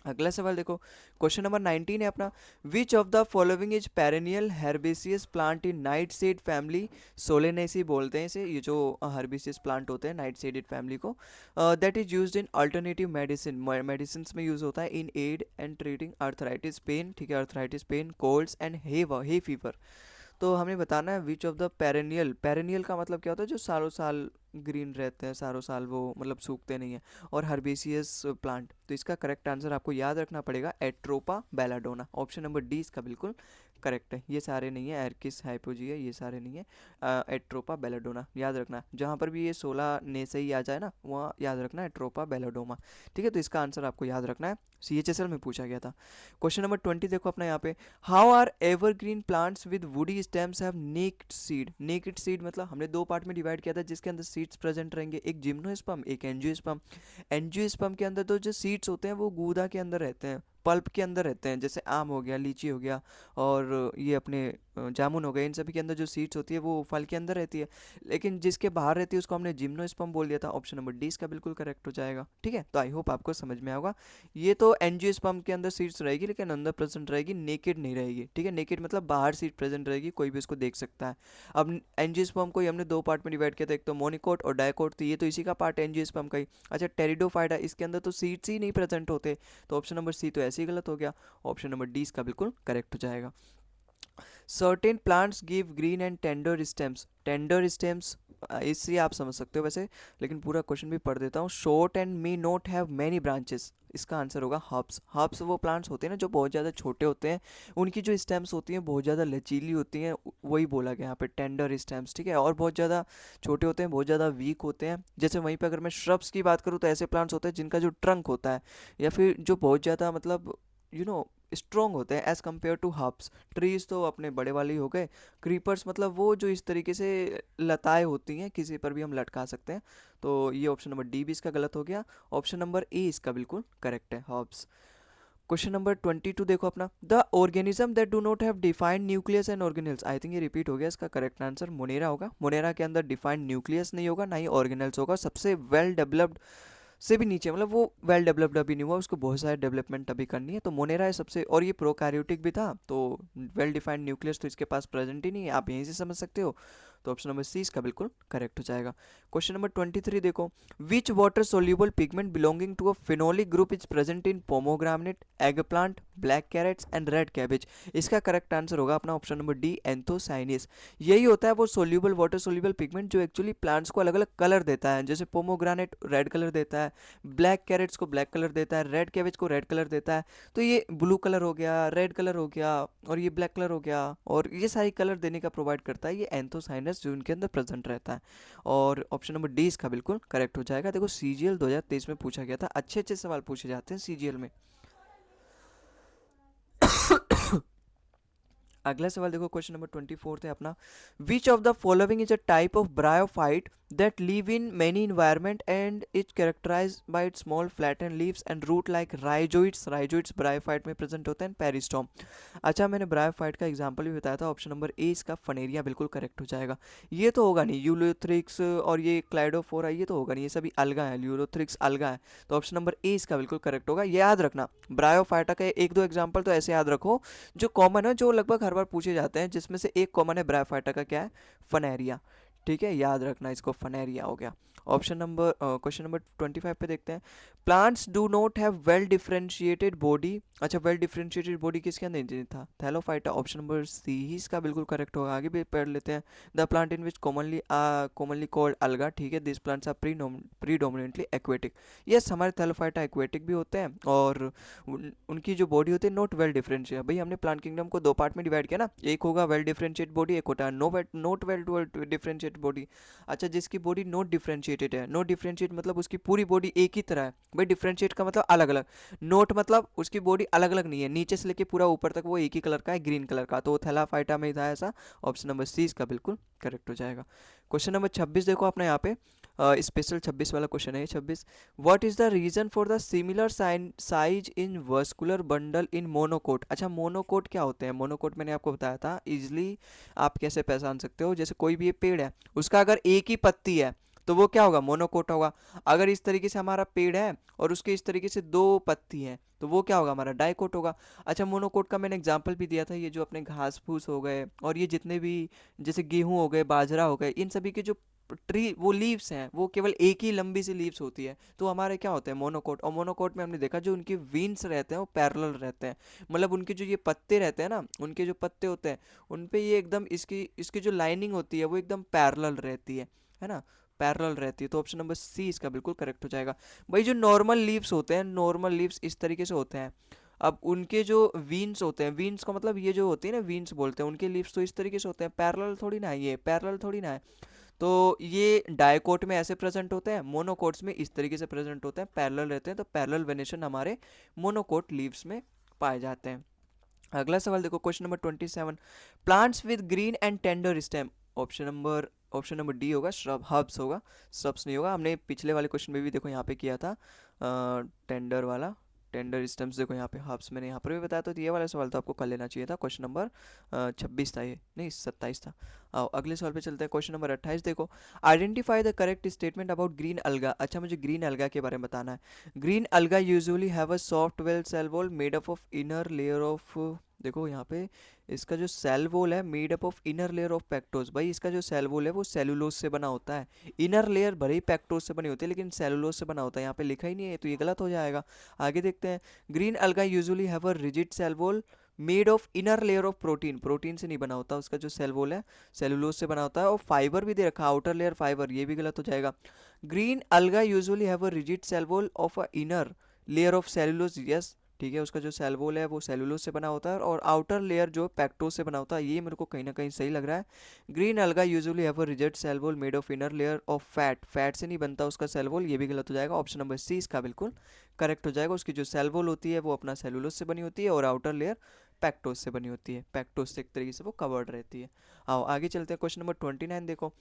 अगला सवाल देखो, क्वेश्चन नंबर 19 है अपना, which of the following is perennial herbaceous plant in night seed family, Solanaceae बोलते हैं इसे, ये जो हर्बेसियस प्लांट होते हैं नाइट सीडेड फैमिली को, that is used in alternative medicine, medicine में यूज होता है, in aid and treating arthritis pain, ठीक है, arthritis pain, colds and hay fever. तो हमें बताना है which of the perennial, perennial का मतलब क्या होता है, जो सालों साल ग्रीन रहते हैं, सालों साल वो मतलब सूखते नहीं हैं, और हर्बेसियस प्लांट, तो इसका करेक्ट आंसर आपको याद रखना पड़ेगा Atropa belladonna, option number D इसका बिल्कुल करेक्ट है। ये सारे नहीं है, एर्किस हाइपोजिया ये सारे नहीं है, एट्रोपा बेलाडोना याद रखना, जहाँ पर भी ये 16 ने से ही आ जाए ना वहाँ याद रखना एट्रोपा बेलाडोमा, ठीक है। तो इसका आंसर आपको याद रखना है, CHSL में पूछा गया था। क्वेश्चन नंबर 20 देखो अपना यहाँ पे, how are evergreen plants with woody stems have naked seed. Naked seed मतलब हमने दो पार्ट में डिवाइड किया था जिसके अंदर सीड्स प्रेजेंट रहेंगे, एक जिम्नोस्पर्म एक एंजियोस्पर्म। एंजियोस्पर्म के अंदर तो जो सीड्स होते हैं वो गूदा के अंदर रहते हैं, पल्प के अंदर रहते हैं, जैसे आम हो गया, लीची हो गया, और ये अपने जामुन हो गए, इन सभी के अंदर जो सीड्स होती है वो फल के अंदर रहती है, लेकिन जिसके बाहर रहती है उसको हमने जिम्नोस्पर्म बोल दिया था, ऑप्शन नंबर डी इसका बिल्कुल करेक्ट हो जाएगा, ठीक है। तो आई होप आपको समझ में आएगा, ये तो एंजियोस्पर्म के अंदर सीड्स रहेगी लेकिन अंदर प्रेजेंट रहेगी, नेकेड नहीं रहेगी, ठीक है। नेकेड मतलब बाहर सीड प्रेजेंट रहेगी, कोई भी उसको देख सकता है। अब एंजियोस्पर्म को ही हमने दो पार्ट में डिवाइड किया था, एक तो मोनिकोट और डायकोट, तो ये तो इसी का पार्ट है एंजियोस्पर्म का ही। अच्छा, टेरिडोफाइटा, इसके अंदर तो सीड्स ही नहीं प्रेजेंट होते, तो ऑप्शन नंबर सी तो वैसे ही गलत हो गया। ऑप्शन नंबर डी इसका बिल्कुल करेक्ट हो जाएगा। Certain plants give green and tender stems, tender stems इससे आप समझ सकते हो वैसे, लेकिन पूरा क्वेश्चन भी पढ़ देता हूँ। Short and may not have many branches, इसका आंसर होगा हर्ब्स। हर्ब्स वो प्लांट्स होते हैं ना जो बहुत ज़्यादा छोटे होते हैं, उनकी जो स्टेम्स होती हैं बहुत ज़्यादा लचीली होती हैं, वही बोला गया यहाँ पे टेंडर स्टेम्स, ठीक है। और बहुत ज़्यादा छोटे होते हैं, बहुत ज़्यादा वीक होते हैं। जैसे वहीं पे अगर मैं श्रब्स की बात करूँ तो ऐसे प्लांट्स होते हैं जिनका जो ट्रंक होता है या फिर जो बहुत ज़्यादा मतलब स्ट्रॉन्ग होते हैं as compare to herbs. Trees तो अपने बड़े वाले ही हो गए, क्रीपर्स मतलब वो जो इस तरीके से लताएं होती हैं किसी पर भी हम लटका सकते हैं। तो ये ऑप्शन नंबर डी भी इसका गलत हो गया। ऑप्शन नंबर ए इसका बिल्कुल करेक्ट है, हर्ब्स। क्वेश्चन नंबर 22 देखो अपना, the organism that do not have defined nucleus and organelles, I think ये रिपीट हो गया, इसका करेक्ट आंसर मोनेरा होगा। मोनेरा के अंदर डिफाइंड न्यूक्लियस नहीं होगा, ना ही ऑर्गेनेल्स होगा। सबसे वेल डेवलप्ड से भी नीचे, मतलब वो वेल डेवलप्ड अभी नहीं हुआ, उसको बहुत सारे डेवलपमेंट अभी करनी है। तो मोनेरा है सबसे, और ये प्रोकैरियोटिक भी था, तो वेल डिफाइंड न्यूक्लियस तो इसके पास प्रेजेंट ही नहीं है, आप यहीं से समझ सकते हो। तो ऑप्शन नंबर सी इसका बिल्कुल करेक्ट हो जाएगा। क्वेश्चन नंबर 23 देखो, which water soluble pigment belonging to a phenolic group is present in pomegranate, egg plant, black carrots and red cabbage, इसका करेक्ट आंसर होगा अपना ऑप्शन नंबर डी, एंथोसाइनिस। यही होता है वो सोल्यूबल वाटर सोल्यूबल पिगमेंट जो actually plants को अलग अलग कलर देता है। जैसे पोमोग्रानेट रेड कलर देता है, ब्लैक कैरेट्स को ब्लैक कलर देता है, रेड कैबेज को रेड कलर देता है। तो ये ब्लू कलर हो गया, रेड कलर हो गया, और ये ब्लैक कलर हो गया, और ये सारी कलर देने का प्रोवाइड करता है ये एंथोसाइनस जो इनके अंदर प्रेजेंट रहता है। और ऑप्शन नंबर डी इसका बिल्कुल करेक्ट हो जाएगा। देखो सीजीएल 2023 में पूछा गया था, अच्छे अच्छे सवाल पूछे जाते हैं सीजीएल में। अगला सवाल देखो, क्वेश्चन नंबर 24 है अपना, which of the following is a type of bryophyte that live in many environment and is characterize by its small flattened leaves and root like rhizoids, rhizoids bryophyte में present होते हैं, peristome. अच्छा मैंने bryophyte का example भी बताया था, option number ए इसका फनेरिया बिल्कुल करेक्ट हो जाएगा। ये तो होगा नहीं, यूलोथ्रिक्स और ये क्लाइडोफोरा ये तो होगा नहीं, ये सभी अलगा है, यूलोथ्रिक्स अलगा है। तो ऑप्शन नंबर ए इसका बिल्कुल करेक्ट होगा। ये याद रखना, ब्रायोफाइटा का एक दो एग्जाम्पल तो ऐसे याद रखो जो कॉमन है, जो लगभग हर बार पूछे जाते हैं, जिसमें से एक कॉमन है ब्रायोफाइटा का, क्या है, फनेरिया। ठीक है, याद रखना इसको, फनेरिया हो गया। ऑप्शन नंबर क्वेश्चन नंबर 25 पे देखते हैं, plants do not have well differentiated body. अच्छा वेल डिफरेंशिएटेड बॉडी किसके अंदर नहीं था, थैलोफाइटा। ऑप्शन नंबर सी ही इसका बिल्कुल करेक्ट होगा। आगे भी पढ़ लेते हैं, the plant in which commonly called alga, ठीक है, this plants are predominantly aquatic. Yes हमारे थैलोफाइटा एक्वेटिक भी होते हैं, और उनकी जो बॉडी होती है नॉट वेल डिफरेंशिएट। भाई हमने प्लांट किंगडम को दो पार्ट में डिवाइड किया ना, एक होगा वेल डिफरेंशिएट बॉडी, एक होता है नॉट वेल डिफरेंशिएट बॉडी। अच्छा जिसकी बॉडी नॉट डिफरेंशिएटेड है, नॉट डिफरेंशिएट मतलब उसकी पूरी बॉडी एक ही तरह है। भाई डिफरेंशिएट का मतलब अलग अलग, नोट मतलब उसकी बॉडी अलग अलग नहीं है, नीचे से लेके पूरा ऊपर तक वो एक ही कलर का है, ग्रीन कलर का। तो वो थैलाफाइटा में ही था ऐसा। ऑप्शन नंबर सी इसका बिल्कुल करेक्ट हो जाएगा। क्वेश्चन नंबर 26 देखो अपने यहाँ पे, स्पेशल 26 वाला क्वेश्चन है ये 26, what is the reason for the similar size in vascular bundle in monocot. अच्छा मोनोकोट क्या होते हैं, मोनोकोट मैंने आपको बताया था, इजिली आप कैसे पहचान सकते हो, जैसे कोई भी ये पेड़ है उसका अगर एक ही पत्ती है तो वो क्या होगा, मोनोकोट होगा। अगर इस तरीके से हमारा पेड़ है और उसके इस तरीके से दो पत्ती हैं तो वो क्या होगा, हमारा डाइकोट होगा। अच्छा मोनोकोट का मैंने एग्जांपल भी दिया था, ये जो अपने घास फूस हो गए और ये जितने भी जैसे गेहूं हो गए, बाजरा हो गए, इन सभी के जो ट्री वो लीव्स हैं वो केवल एक ही लंबी सी लीव्स होती है, तो हमारे क्या होते हैं, मोनोकोट। और मोनोकोट में हमने देखा जो उनके वीन्स रहते हैं वो पैरेलल रहते हैं, मतलब उनके जो ये पत्ते रहते हैं ना, उनके जो पत्ते होते हैं उन पे ये एकदम इसकी इसकी जो लाइनिंग होती है वो एकदम पैरेलल रहती है ना, पैरेलल रहती है। तो ऑप्शन नंबर सी इसका बिल्कुल करेक्ट हो जाएगा। भाई जो नॉर्मल लीव्स होते हैं, नॉर्मल लीव्स इस तरीके से होते हैं, अब उनके जो वीन्स होते हैं, वीन्स का मतलब ये जो होती है ना, वीन्स बोलते हैं, उनके लीव्स तो इस तरीके से होते हैं, पैरेलल थोड़ी ना है, ये पैरेलल थोड़ी ना है। तो ये डायकोट में ऐसे प्रेजेंट होते हैं, मोनोकोट्स में इस तरीके से प्रेजेंट होते हैं, पैरेलल रहते हैं। तो पैरेलल वेनेशन हमारे मोनोकोट लीव्स में पाए जाते हैं। अगला सवाल देखो, question number 27, plants with green and tender stem. Option number D होगा, श्रब, हर्ब्स होगा, श्रब्स नहीं होगा। हमने पिछले वाले क्वेश्चन में भी देखो यहाँ पे किया था टेंडर वाला, टेंडर स्टेम्स देखो यहाँ पे, हर्ब्स मैंने यहाँ पर भी बताया। तो ये वाला सवाल तो आपको कर लेना चाहिए था, क्वेश्चन नंबर 26 था ये, नहीं 27 था। आओ अगले सवाल पे चलते हैं, क्वेश्चन नंबर 28 देखो, identify the correct statement about green अलगा। अच्छा मुझे ग्रीन अलगा के बारे में बताना है। Green alga usually have a soft well cell wall made up of inner layer of देखो यहाँ पे इसका जो सेल वॉल है made up of inner layer of pectose. भाई इसका जो सेल वॉल है वो सेलुलोज से बना होता है। इनर लेयर भले ही पेक्टोस से बनी होती है लेकिन सेलुलोज से बना होता है, यहाँ पे लिखा ही नहीं है तो ये गलत हो जाएगा। आगे देखते हैं। Green alga usually have a rigid cell wall made of inner layer of protein. Protein से नहीं बना होता उसका जो सेल वॉल है, सेलुलोज से बना होता है। और फाइबर भी दे रखा है, आउटर लेयर फाइबर, ये भी गलत हो जाएगा। Green alga usually have a rigid cell wall of a inner layer of cellulose. Yes ठीक है, उसका जो सेल वॉल है वो सेलुलोज से बना होता है और आउटर लेयर जो पेक्टोज से बना होता है। ये मेरे को कहीं ना कहीं सही लग रहा है। Green alga usually have a rigid cell wall made of inner layer of fat. Fat से नहीं बनता उसका सेल वॉल, ये भी गलत हो जाएगा। ऑप्शन नंबर सी इसका बिल्कुल करेक्ट हो जाएगा। उसकी जो सेल वॉल होती है वो अपना सेलुलोज से बनी होती है और आउटर लेयर पैक्टोज से बनी होती है। पैक्टोज से एक तरीके से वो कवर्ड रहती है। आओ आगे चलते हैं। क्वेश्चन नंबर 29 देखो।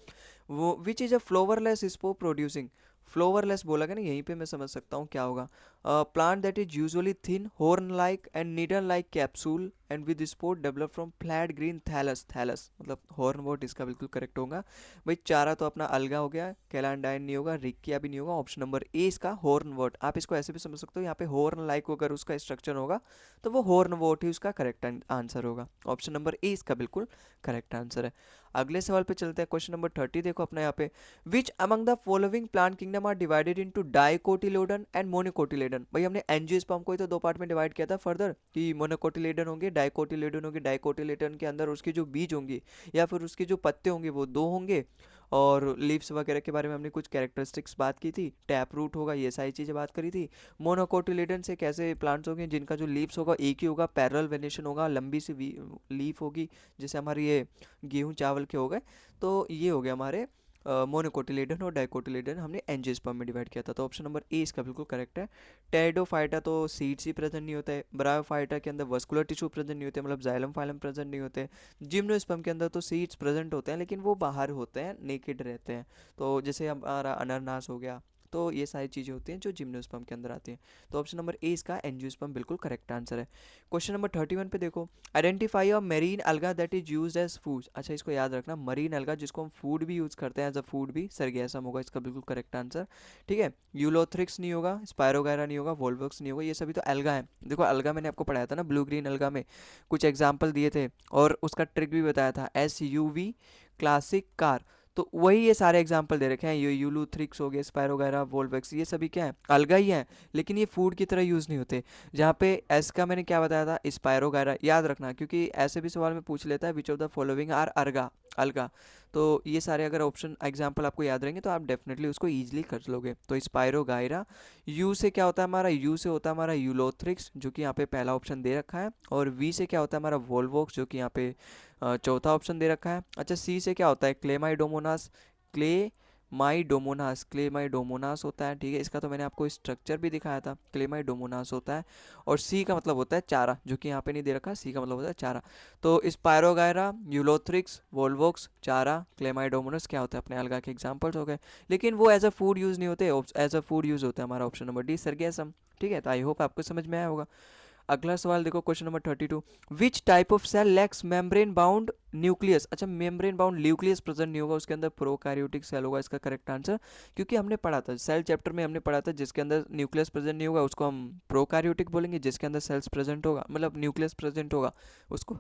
वो which is a flowerless spore producing. Flowerless बोला गया ना, यहीं पे मैं समझ सकता हूँ क्या होगा। Plant that is usually thin horn like and needle like capsule and with spore develop from flat green thallus. Thallus मतलब हॉर्न वोट, इसका बिल्कुल करेक्ट होगा। भाई चारा तो अपना अलगा हो गया, कैलांडाइन नहीं होगा, रिक्किया भी नहीं होगा। ऑप्शन नंबर ए इसका हॉर्न वोट। आप इसको ऐसे भी समझ सकते हो, यहाँ पे हॉर्न लाइक अगर उसका स्ट्रक्चर होगा तो वो हॉर्न वोट ही उसका करेक्ट आंसर होगा। ऑप्शन नंबर ए इसका बिल्कुल करेक्ट आंसर है। अगले सवाल पे चलते हैं। क्वेश्चन नंबर 30 देखो अपने यहाँ पे। Which among the following plant kingdom are divided into dicotyledon and monocotyledon. भाई हमने एंजियोस्पर्म को ही तो दो पार्ट में डिवाइड किया था फर्दर, कि मोनोकोटिलेडन होंगे, डाइकोटिलेडन होंगे। डाइकोटिलेडन के अंदर उसके जो बीज होंगे या फिर उसके जो पत्ते होंगे वो दो होंगे। और लीव्स वगैरह के बारे में हमने कुछ कैरेक्टरिस्टिक्स बात की थी, टैप रूट होगा, ये सारी चीज़ें बात करी थी। मोनोकोटिलेडन से कैसे प्लांट्स होंगे जिनका जो लीव्स होगा एक ही होगा, पैरेलल वेनेशन होगा, लंबी सी लीफ होगी, जैसे हमारी ये गेहूं चावल के हो गए। तो ये हो गया हमारे मोनोकोटिलेडन। और डाइकोटिलेडन हमने एंजियोस्पर्म में डिवाइड किया था। तो ऑप्शन नंबर ए इसका बिल्कुल करेक्ट है। टेरिडोफाइटा तो सीड्स ही प्रेजेंट नहीं होता है। ब्रायोफाइटा के अंदर वस्कुलर टिश्यू प्रेजेंट नहीं होते, मतलब जाइलम फाइलम प्रेजेंट नहीं होते। जिम्नोस्पर्म के अंदर तो सीड्स प्रेजेंट होते हैं लेकिन वो बाहर होते हैं, नेकेड रहते हैं। तो जैसे हमारा अनानास हो गया, तो ये सारी चीज़ें होती हैं जो जिम्नोस्पर्म के अंदर आती हैं। तो ऑप्शन नंबर ए इसका एंजियोस्पर्म बिल्कुल करेक्ट आंसर है। क्वेश्चन नंबर 31 पे देखो। Identify a marine alga that is used as food. अच्छा इसको याद रखना, मरीन अलगा जिसको हम फूड भी यूज़ करते हैं, एज अ फूड भी, सरगैसम होगा इसका बिल्कुल करेक्ट आंसर। ठीक है, यूलोथ्रिक्स नहीं होगा, स्पायरोगायरा नहीं होगा, वोल्वक्स नहीं होगा, ये सभी तो अलगा है। देखो अलगा मैंने आपको पढ़ाया था ना, ब्लू ग्रीन अलगा में कुछ एग्जाम्पल दिए थे और उसका ट्रिक भी बताया था, SUV क्लासिक कार। तो वही ये सारे एग्जाम्पल दे रखे हैं। ये यूलूथ्रिक्स हो गए, स्पायरोगायरा, वोल्वेक्स, ये सभी क्या है, अलगा ही है लेकिन ये फूड की तरह यूज़ नहीं होते। जहाँ पे एस का मैंने क्या बताया था, स्पायरोगायरा, याद रखना क्योंकि ऐसे भी सवाल में पूछ लेता है which of the following are alga, alga. तो ये सारे अगर ऑप्शन एग्जाम्पल आपको याद रहेंगे तो आप डेफिनेटली उसको ईजिली कर लोगे। तो स्पायरोगायरा। यू से क्या होता है हमारा, यू से होता है हमारा यूलोथ्रिक्स जो कि यहाँ पे पहला ऑप्शन दे रखा है। और वी से क्या होता है हमारा वोल्वोक्स जो कि यहाँ पे चौथा ऑप्शन दे रखा है। अच्छा सी से क्या होता है क्लेमाइडोमोनास, क्लेमाइडोमोनास होता है। ठीक है, इसका तो मैंने आपको स्ट्रक्चर भी दिखाया था, क्लेमाइडोमोनास होता है। और सी का मतलब होता है चारा, जो कि यहाँ पे नहीं दे रखा, सी का मतलब होता है चारा। तो स्पायरोगायरा, यूलोथ्रिक्स, वोल्वोक्स, चारा, क्लेमाइडोमोनास क्या होता है, अपने अलगा के एग्जाम्पल्स हो गए। लेकिन वो एज अ फूड यूज़ नहीं होते, एज अ फूड यूज़ होता है हमारा ऑप्शन नंबर डी, सरगैसम। ठीक है, तो आई होप आपको समझ में आया होगा। अगला सवाल देखो, question number 32। Which type of cell lacks membrane bound nucleus. अच्छा मेम्ब्रेन बाउंड न्यूक्लियस प्रेजेंट नहीं होगा, उसके अंदर प्रोकैरियोटिक सेल होगा इसका करेक्ट आंसर। क्योंकि हमने पढ़ा था सेल चैप्टर में, हमने पढ़ा था जिसके अंदर न्यूक्लियस प्रेजेंट नहीं होगा उसको हम प्रोकैरियोटिक बोलेंगे, जिसके अंदर सेल्स प्रेजेंट होगा मतलब न्यूक्लियस प्रेजेंट होगा उसको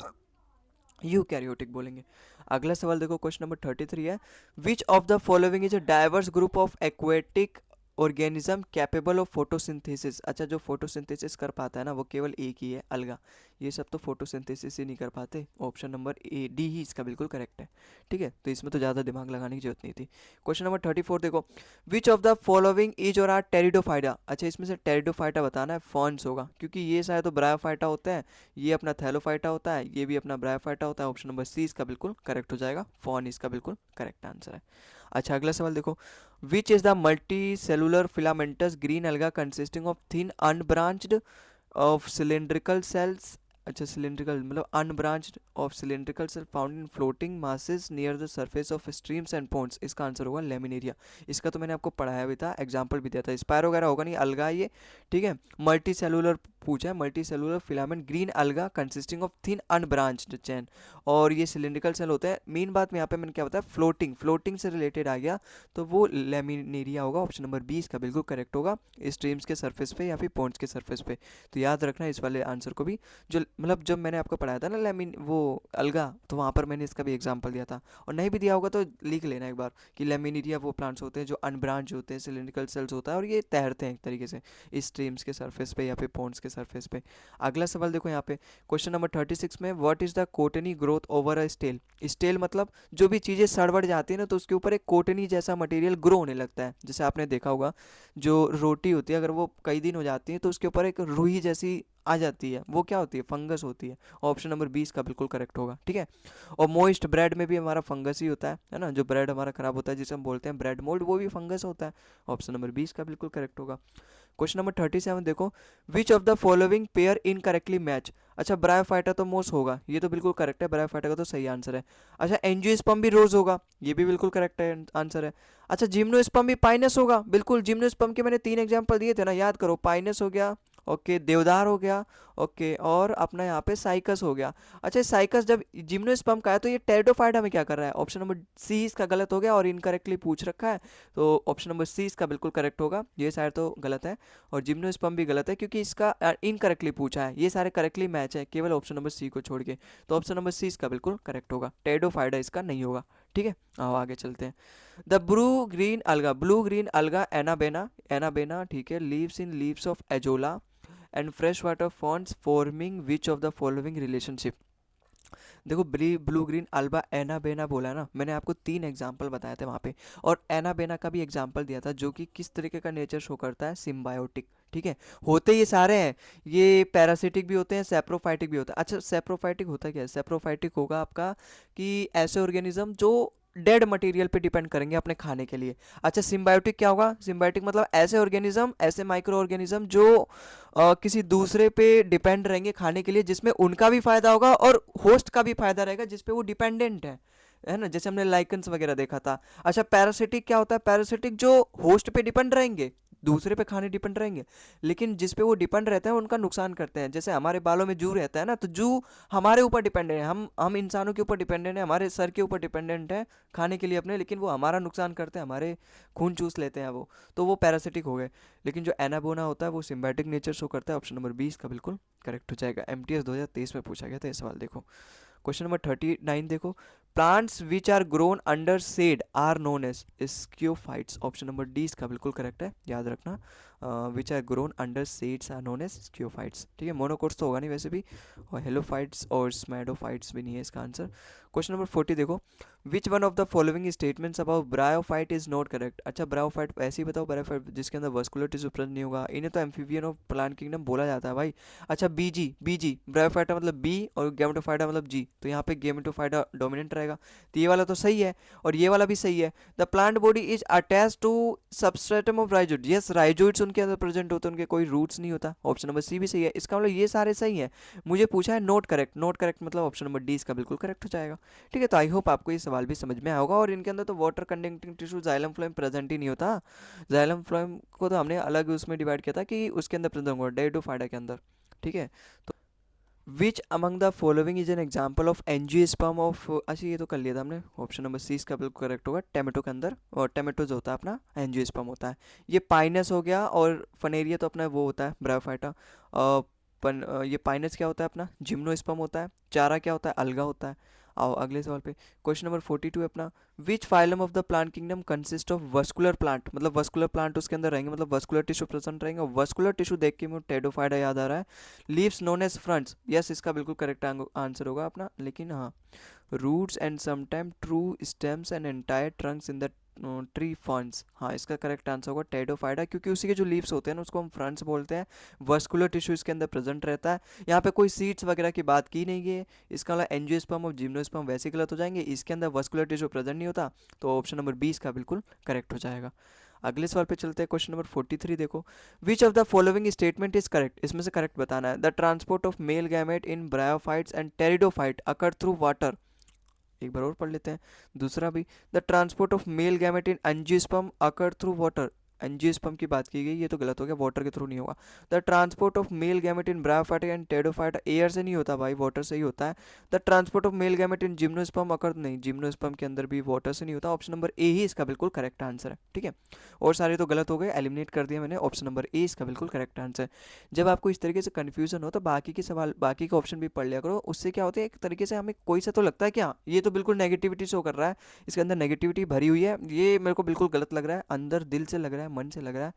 यूकैरियोटिक बोलेंगे। अगला सवाल देखो, क्वेश्चन नंबर 33 है। Which of the following is a diverse group of aquatic organism capable of photosynthesis. अच्छा जो फोटोसिंथेसिस कर पाता है ना वो केवल एक ही है, अलगा। ये सब तो फोटोसिंथेसिस ही नहीं कर पाते। ऑप्शन नंबर ए डी ही इसका बिल्कुल करेक्ट है। ठीक है, तो इसमें तो ज़्यादा दिमाग लगाने की जरूरत नहीं थी। क्वेश्चन नंबर 34 देखो। Which of the following is और आर टेरिडोफाइटा। अच्छा इसमें से टेरिडोफाइटा बताना है, फॉर्न्स होगा क्योंकि ये शायद तो ब्रायोफाइटा होता है, ये अपना थैलोफाइटा होता है, ये भी अपना ब्रायोफाइटा होता है। ऑप्शन नंबर सी इसका बिल्कुल करेक्ट हो जाएगा, फॉर्न इसका बिल्कुल करेक्ट आंसर है। अच्छा अगला सवाल देखो। Which is the multicellular filamentous green alga consisting of thin unbranched of cylindrical cells. अच्छा सिलेंड्रिकल मतलब unbranched of cylindrical cell found in floating masses near the surface of streams and ponds. इसका आंसर होगा Laminaria. इसका तो मैंने आपको पढ़ाया भी था, एग्जांपल भी दिया था। स्पायरो वगैरह होगा नहीं, अलगा ये। ठीक है, मल्टी सेलुलर पूछा है multi cellular filament green alga consisting of thin unbranched chain, और ये सिलिंड्रिकल सेल होते हैं। मेन बात में यहाँ पे मैंने क्या बताया, फ्लोटिंग, फ्लोटिंग से रिलेटेड आ गया, तो वो लेमिनेरिया होगा। ऑप्शन नंबर 20 का बिल्कुल करेक्ट होगा, स्ट्रीम्स के सरफेस पे या फिर पॉन्ड्स के सरफेस पे। तो याद रखना इस वाले आंसर को भी, जो मतलब जब मैंने आपको पढ़ाया था ना लेमिन वो अलगा, तो वहाँ पर मैंने इसका भी एग्जाम्पल दिया था। और नहीं भी दिया होगा तो लिख लेना एक बार कि लेमिनेरिया वो प्लांट्स होते हैं जो अनब्रांच होते हैं, सिलिंड्रिकल सेल्स होता है, और ये तैरते हैं एक तरीके से इस स्ट्रीम्स के सरफेस पे या फिर पॉन्ड्स के सरफेस पे। अगला सवाल देखो यहाँ पे, क्वेश्चन नंबर 36 में, what is the cottony growth over a stale. Stale मतलब जो भी चीज़ें सड़बड़ जाती है ना, तो उसके ऊपर एक कोटनी जैसा मटेरियल ग्रो होने लगता है। जैसे आपने देखा होगा जो रोटी होती है, अगर वो कई दिन हो जाती है तो उसके ऊपर एक रुई जैसी आ जाती है, वो क्या होती है, फंगस होती है। ऑप्शन नंबर 20 का बिल्कुल करेक्ट होगा, ठीक है। और मोइस्ट ब्रेड में भी हमारा फंगस ही होता है ना, जो ब्रेड हमारा खराब होता है जिसे हम बोलते हैं ब्रेड मोल्ड, वो भी फंगस होता है। ऑप्शन नंबर 20 का बिल्कुल करेक्ट होगा। क्वेश्चन नंबर 37 देखो, which of the following pair incorrectly match. अच्छा, ब्रायोफाइटा तो मोस होगा, ये तो बिल्कुल करेक्ट है, ब्रायोफाइटा का तो सही आंसर है। अच्छा, एंजियोस्पर्म भी रोज होगा, ये भी बिल्कुल करेक्ट है, आंसर है। अच्छा, जिम्नोस्पर्म भी पाइनस होगा, बिल्कुल, जिम्नोस्पर्म के मैंने 3 एग्जांपल दिए थे ना, याद करो, पाइनस हो गया, ओके, देवदार हो गया, ओके, और अपना यहाँ पे साइकस हो गया। अच्छा, साइकस जब जिम्नोस्पर्म का है तो ये टेरिडोफाइटा में क्या कर रहा है। ऑप्शन नंबर सी इसका गलत हो गया और इनकरेक्टली पूछ रखा है, तो ऑप्शन नंबर सी इसका बिल्कुल करेक्ट होगा, ये शायद तो गलत है। और जिम्नोस्पर्म भी गलत है क्योंकि इसका इनकरेक्टली पूछा है, ये सारे करेक्टली मैच है केवल ऑप्शन नंबर सी को छोड़ के, तो ऑप्शन नंबर सी इसका बिल्कुल करेक्ट होगा, टेरिडोफाइटा इसका नहीं होगा, ठीक है। आओ आगे चलते हैं। The blue green alga Anabaena, Anabaena ठीक है, leaves in leaves of Azolla and fresh water fronds forming which of the following relationship. देखो, ब्लू ग्रीन अल्बा एनाबेना बोला है ना, मैंने आपको 3 एग्जाम्पल बताए थे वहाँ पे, और एनाबेना का भी एग्जाम्पल दिया था, जो कि किस तरीके का नेचर शो करता है, सिम्बायोटिक, ठीक है। होते ये सारे हैं, ये पैरासिटिक भी होते हैं, सेप्रोफाइटिक भी होता है। अच्छा, सेप्रोफाइटिक होता क्या है, सेप्रोफाइटिक होगा आपका कि ऐसे ऑर्गेनिज्म जो डेड मटेरियल पे डिपेंड करेंगे अपने खाने के लिए। अच्छा, सिम्बायोटिक क्या होगा, सिम्बायोटिक मतलब ऐसे ऑर्गेनिज्म, ऐसे माइक्रो ऑर्गेनिज्म जो किसी दूसरे पे डिपेंड रहेंगे खाने के लिए, जिसमें उनका भी फायदा होगा और होस्ट का भी फायदा रहेगा जिसपे वो डिपेंडेंट है ना, जैसे हमने लाइकन्स वगैरह देखा था। अच्छा, पैरासिटिक क्या होता है, पैरासिटिक जो होस्ट पे डिपेंड रहेंगे, दूसरे पे खाने डिपेंड रहेंगे, लेकिन जिस पे वो डिपेंड रहते हैं उनका नुकसान करते हैं। जैसे हमारे बालों में जू रहता है ना, तो जू हमारे ऊपर डिपेंडेंट है, हम इंसानों के ऊपर डिपेंडेंट है, हमारे सर के ऊपर डिपेंडेंट है खाने के लिए अपने, लेकिन वो हमारा नुकसान करते हैं, हमारे खून चूस लेते हैं वो, तो वो पैरासिटिक हो गए। लेकिन जो एनाबोना होता है वो सिम्बायोटिक नेचर शो करता है। ऑप्शन नंबर 20 का बिल्कुल करेक्ट हो जाएगा, एमटीएस 2023 में पूछा गया था ये सवाल। देखो क्वेश्चन नंबर 39 देखो, plants which are grown under shade are known as sciophytes. Option number D इसका बिल्कुल करेक्ट है, याद रखना, which are grown under shades are known as sciophytes, ठीक है। मोनोकोट्स तो होगा नहीं वैसे भी, और हेलोफाइट्स और स्मैडोफाइट्स भी नहीं है इसका आंसर। क्वेश्चन नंबर 40 देखो, which one of the following statements about bryophyte is not correct. अच्छा, ब्रायोफाइट ऐसे ही बताओ, ब्रायोफाइट जिसके अंदर वस्कुलर टिश्यू प्रेजेंट नहीं होगा, इन्हें तो एम्फीबियन ऑफ प्लांट किंगडम बोला जाता है भाई। अच्छा, बीजी, बीजी ब्रायोफाइटा मतलब बी और गेमेटोफाइटा मतलब जी, तो यहाँ पे गेमेटोफाइटा डोमिनेंट रहेगा, तो ये वाला तो सही है और ये वाला भी सही है। The plant body is attach to substratum of rhizoid, yes, rhizoids उनके अंदर प्रेजेंट होते हैं, उनके कोई रूट्स नहीं होता। ऑप्शन नंबर सी भी सही है, इसका मतलब ये सारे सही हैं। मुझे पूछा है नोट करेक्ट, नोट करेक्ट मतलब ऑप्शन नंबर डी इसका बिल्कुल करेक्ट हो जाएगा, ठीक है। तो आई होप आपको ये सवाल भी समझ में आया होगा। और इनके अंदर तो water conducting tissue xylem phloem present ही नहीं होता, जाइलम फ्लोएम को तो हमने अलग उसमें डिवाइड किया था कि उसके अंदर प्रेजेंट होगा डेडोफाइटा के अंदर, ठीक है। तो विच among the following is an example of angiosperm of, अच्छा ये तो कर लिया था हमने, ऑप्शन नंबर सी इसका बिल्कुल करेक्ट होगा, टमाटो के अंदर, और टमाटो जो होता है अपना एंजियोस्पर्म होता है। ये पाइनस हो गया, और फनेरिया तो अपना वो होता है ब्रायोफाइटा, ये पाइनस क्या होता है अपना, जिम्नोस्पर्म होता है, चारा क्या होता है, अलगा होता है। आओ अगले सवाल पे, क्वेश्चन नंबर 42 है अपना, which phylum of the plant kingdom consist of vascular plant, मतलब वस्कुलर प्लांट उसके अंदर रहेंगे, मतलब वस्कुलर टिश्यू प्रेजेंट रहेंगे, और वस्कुलर टिश्यू देख के मुझे टेडोफाइडा याद आ रहा है। Leaves known as fronds, yes इसका बिल्कुल करेक्ट आंसर होगा अपना, लेकिन हाँ, roots and sometime true stems and entire trunks in the tree ferns, हाँ इसका करेक्ट आंसर होगा टेडोफाइडा, क्योंकि उसी के जो लीव्स होते हैं ना उसको हम फ्रंट्स बोलते हैं, वस्कुलर टिश्यू इसके अंदर प्रेजेंट रहता है। यहाँ पे कोई सीड्स वगैरह की बात की नहीं है, इसका मतलब एंजियोस्पर्म और जिम्नोस्पर्म वैसे गलत हो जाएंगे, इसके अंदर वस्कुलर टिश्यू प्रेजेंट नहीं होता, तो ऑप्शन नंबर 20 का बिल्कुल करेक्ट हो जाएगा। अगले सवाल पे चलते हैं, क्वेश्चन नंबर 43 देखो, which of the following statement is correct, इसमें से करेक्ट बताना है। The transport of male gamete in bryophytes and pteridophyte occur through water, एक बार और पढ़ लेते हैं दूसरा भी, the transport of male gamete in angiosperm occur through water, angiosperm की बात की गई, ये तो गलत हो गया, वाटर के थ्रू नहीं होगा। The transport of male gamete in bryophyta and pteridophyta, air से नहीं होता भाई, वाटर से ही होता है। The transport of male gamete in gymnosperm occur, नहीं जिम्नोस्पर्म के अंदर भी वाटर से नहीं होता। ऑप्शन नंबर ए ही इसका बिल्कुल करेक्ट आंसर है, ठीक है। और सारे तो गलत हो गए, एलिमिनेट कर दिया मैंने, ऑप्शन नंबर ए इसका बिल्कुल करेक्ट आंसर। जब आपको इस तरीके से कन्फ्यूजन हो तो बाकी के सवाल, बाकी के ऑप्शन भी पढ़ लिया करो, उससे क्या होता है एक तरीके से हमें कोई सा तो लगता है कि हाँ ये तो बिल्कुल नेगेटिविटी शो कर रहा है, इसके अंदर नेगेटिविटी भरी हुई है, ये मेरे को बिल्कुल गलत लग रहा है, अंदर दिल से लग रहा है, मन से लग रहा है।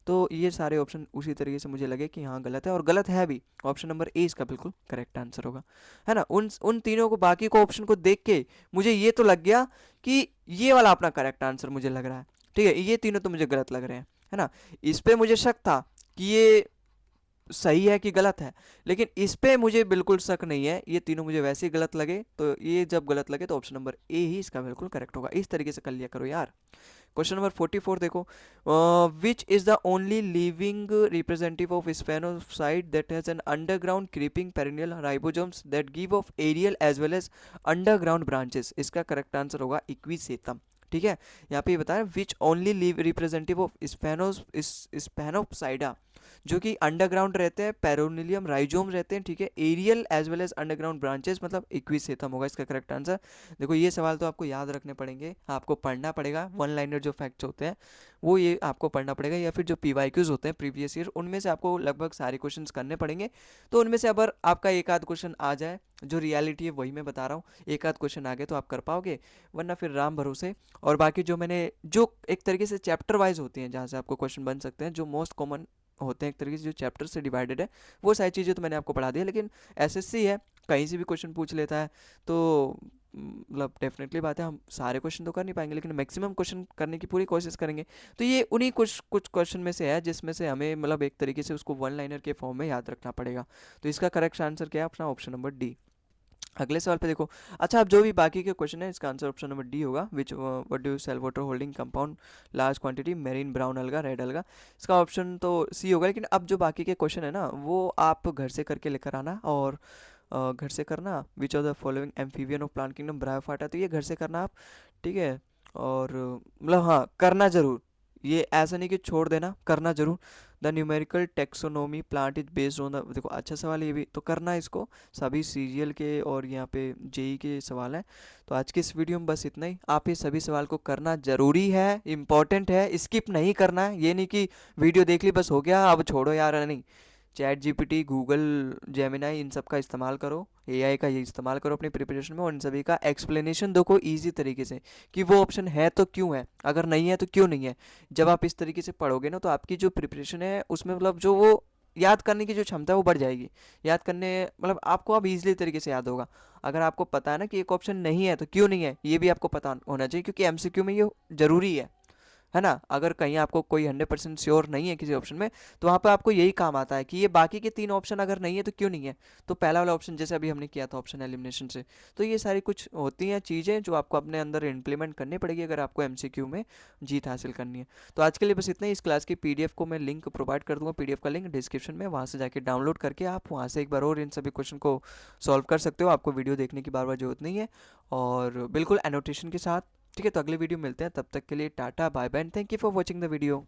तो ये सारे ऑप्शन उसी तरीके से मुझे लगे कि हाँ गलत है, और गलत है भी, ऑप्शन नंबर ए इसका बिल्कुल करेक्ट आंसर होगा, है ना। उन तीनों को, बाकी को ऑप्शन को देख के मुझे ये तो लग गया कि ये वाला अपना करेक्ट आंसर मुझे लग रहा है, ठीक है। ये तीनों तो मुझे गलत लग रहे हैं, है ना। इस पे मुझे शक था कि ये सही है कि गलत है, लेकिन इस पे मुझे बिल्कुल शक नहीं है, ये तीनों मुझे वैसे ही गलत लगे, तो ये जब गलत लगे तो ऑप्शन नंबर ए ही इसका बिल्कुल करेक्ट होगा। इस तरीके से कर लिया करो यार। क्वेश्चन नंबर 44 देखो, which is the only living representative of sphenopsida that has an underground creeping perennial ribosomes that give off aerial as well as underground branches. इसका करेक्ट आंसर होगा इक्विसेतम, ठीक है। यहाँ पे ये बता रहे हैं which only live representative of sphenopsida, जो कि अंडरग्राउंड रहते हैं, पेरोनिलियम राइजोम रहते हैं, ठीक है, aerial as well as underground branches, मतलब इक्विसेथम होगा इसका करेक्ट आंसर। देखो ये सवाल तो आपको याद रखने पड़ेंगे, आपको पढ़ना पड़ेगा, वन लाइनर जो फैक्ट्स होते हैं वो ये आपको पढ़ना पड़ेगा, या फिर जो पीवाईक्यूज होते हैं प्रीवियस ईयर, उनमें से आपको लगभग सारे क्वेश्चंस करने पड़ेंगे। तो उनमें से अगर आपका एक आध क्वेश्चन आ जाए, जो रियलिटी है वही मैं बता रहा हूँ, एक आध क्वेश्चन आ गए तो आप कर पाओगे, वरना फिर राम भरोसे। और बाकी जो मैंने, जो एक तरीके से चैप्टर वाइज होती हैं जहाँ से आपको क्वेश्चन बन सकते हैं, जो मोस्ट कॉमन होते हैं एक तरीके से, जो चैप्टर से डिवाइडेड है, वो सारी चीज़ें तो मैंने आपको पढ़ा दी है। लेकिन एसएससी है, कहीं से भी क्वेश्चन पूछ लेता है, तो मतलब डेफिनेटली बात है, हम सारे क्वेश्चन तो कर नहीं पाएंगे, लेकिन मैक्सिमम क्वेश्चन करने की पूरी कोशिश करेंगे। तो ये उन्हीं कुछ कुछ क्वेश्चन में से है जिसमें से हमें मतलब एक तरीके से उसको वन लाइनर के फॉर्म में याद रखना पड़ेगा। तो इसका करेक्ट आंसर क्या है अपना, ऑप्शन नंबर डी। अगले सवाल पे देखो, अच्छा अब जो भी बाकी के क्वेश्चन है इसका आंसर ऑप्शन नंबर डी होगा। Which what do you cell water holding compound large quantity, marine brown alga, red alga, इसका ऑप्शन तो सी होगा। लेकिन अब जो बाकी के क्वेश्चन है ना, वो आप घर से करके लेकर आना, और घर से करना। विच of the following amphibian of plant kingdom bryophyta, तो ये घर से करना आप, ठीक है। और मतलब हाँ करना ज़रूर, ये ऐसा नहीं कि छोड़ देना, करना ज़रूर। The numerical taxonomy plant is based on the, देखो अच्छा सवाल है ये भी, तो करना है इसको, सभी सीरियल के और यहाँ पे जेई के सवाल हैं। तो आज की इस वीडियो में बस इतना ही, आप ये सभी सवाल को करना ज़रूरी है, इम्पॉर्टेंट है, स्किप नहीं करना है। ये नहीं कि वीडियो देख ली बस हो गया अब छोड़ो यार, नहीं। चैट जीपीटी, गूगल जेमिनाई, इन सब का इस्तेमाल करो, एआई का ये इस्तेमाल करो अपनी प्रिपरेशन में, और इन सभी का एक्सप्लेनेशन दो को ईजी तरीके से, कि वो ऑप्शन है तो क्यों है, अगर नहीं है तो क्यों नहीं है। जब आप इस तरीके से पढ़ोगे ना, तो आपकी जो प्रिपरेशन है उसमें मतलब जो वो याद करने की जो क्षमता है वो बढ़ जाएगी। याद करने मतलब आपको अब ईजिली तरीके से याद होगा। अगर आपको पता है ना कि एक ऑप्शन नहीं है तो क्यों नहीं है, ये भी आपको पता होना चाहिए, क्योंकि एमसीक्यू में ये ज़रूरी है ना। अगर कहीं आपको कोई 100% श्योर नहीं है किसी ऑप्शन में, तो वहाँ पर आपको यही काम आता है कि ये बाकी के तीन ऑप्शन अगर नहीं है तो क्यों नहीं है। तो पहला वाला ऑप्शन जैसे अभी हमने किया था ऑप्शन एलिमिनेशन से। तो ये सारी कुछ होती हैं चीज़ें जो आपको अपने अंदर इम्प्लीमेंट करनी पड़ेगी अगर आपको एमसीक्यू में जीत हासिल करनी है। तो आज के लिए बस इतना ही। इस क्लास की पीडीएफ को मैं लिंक प्रोवाइड कर दूंगा, पीडीएफ का लिंक डिस्क्रिप्शन में, वहाँ से जाके डाउनलोड करके आप वहाँ से एक बार और इन सभी क्वेश्चन को सॉल्व कर सकते हो। आपको वीडियो देखने की बार बार जरूरत नहीं है, और बिल्कुल एनोटेशन के साथ, ठीक है। तो अगले वीडियो मिलते हैं, तब तक के लिए tata bye bye, thank you for watching the video.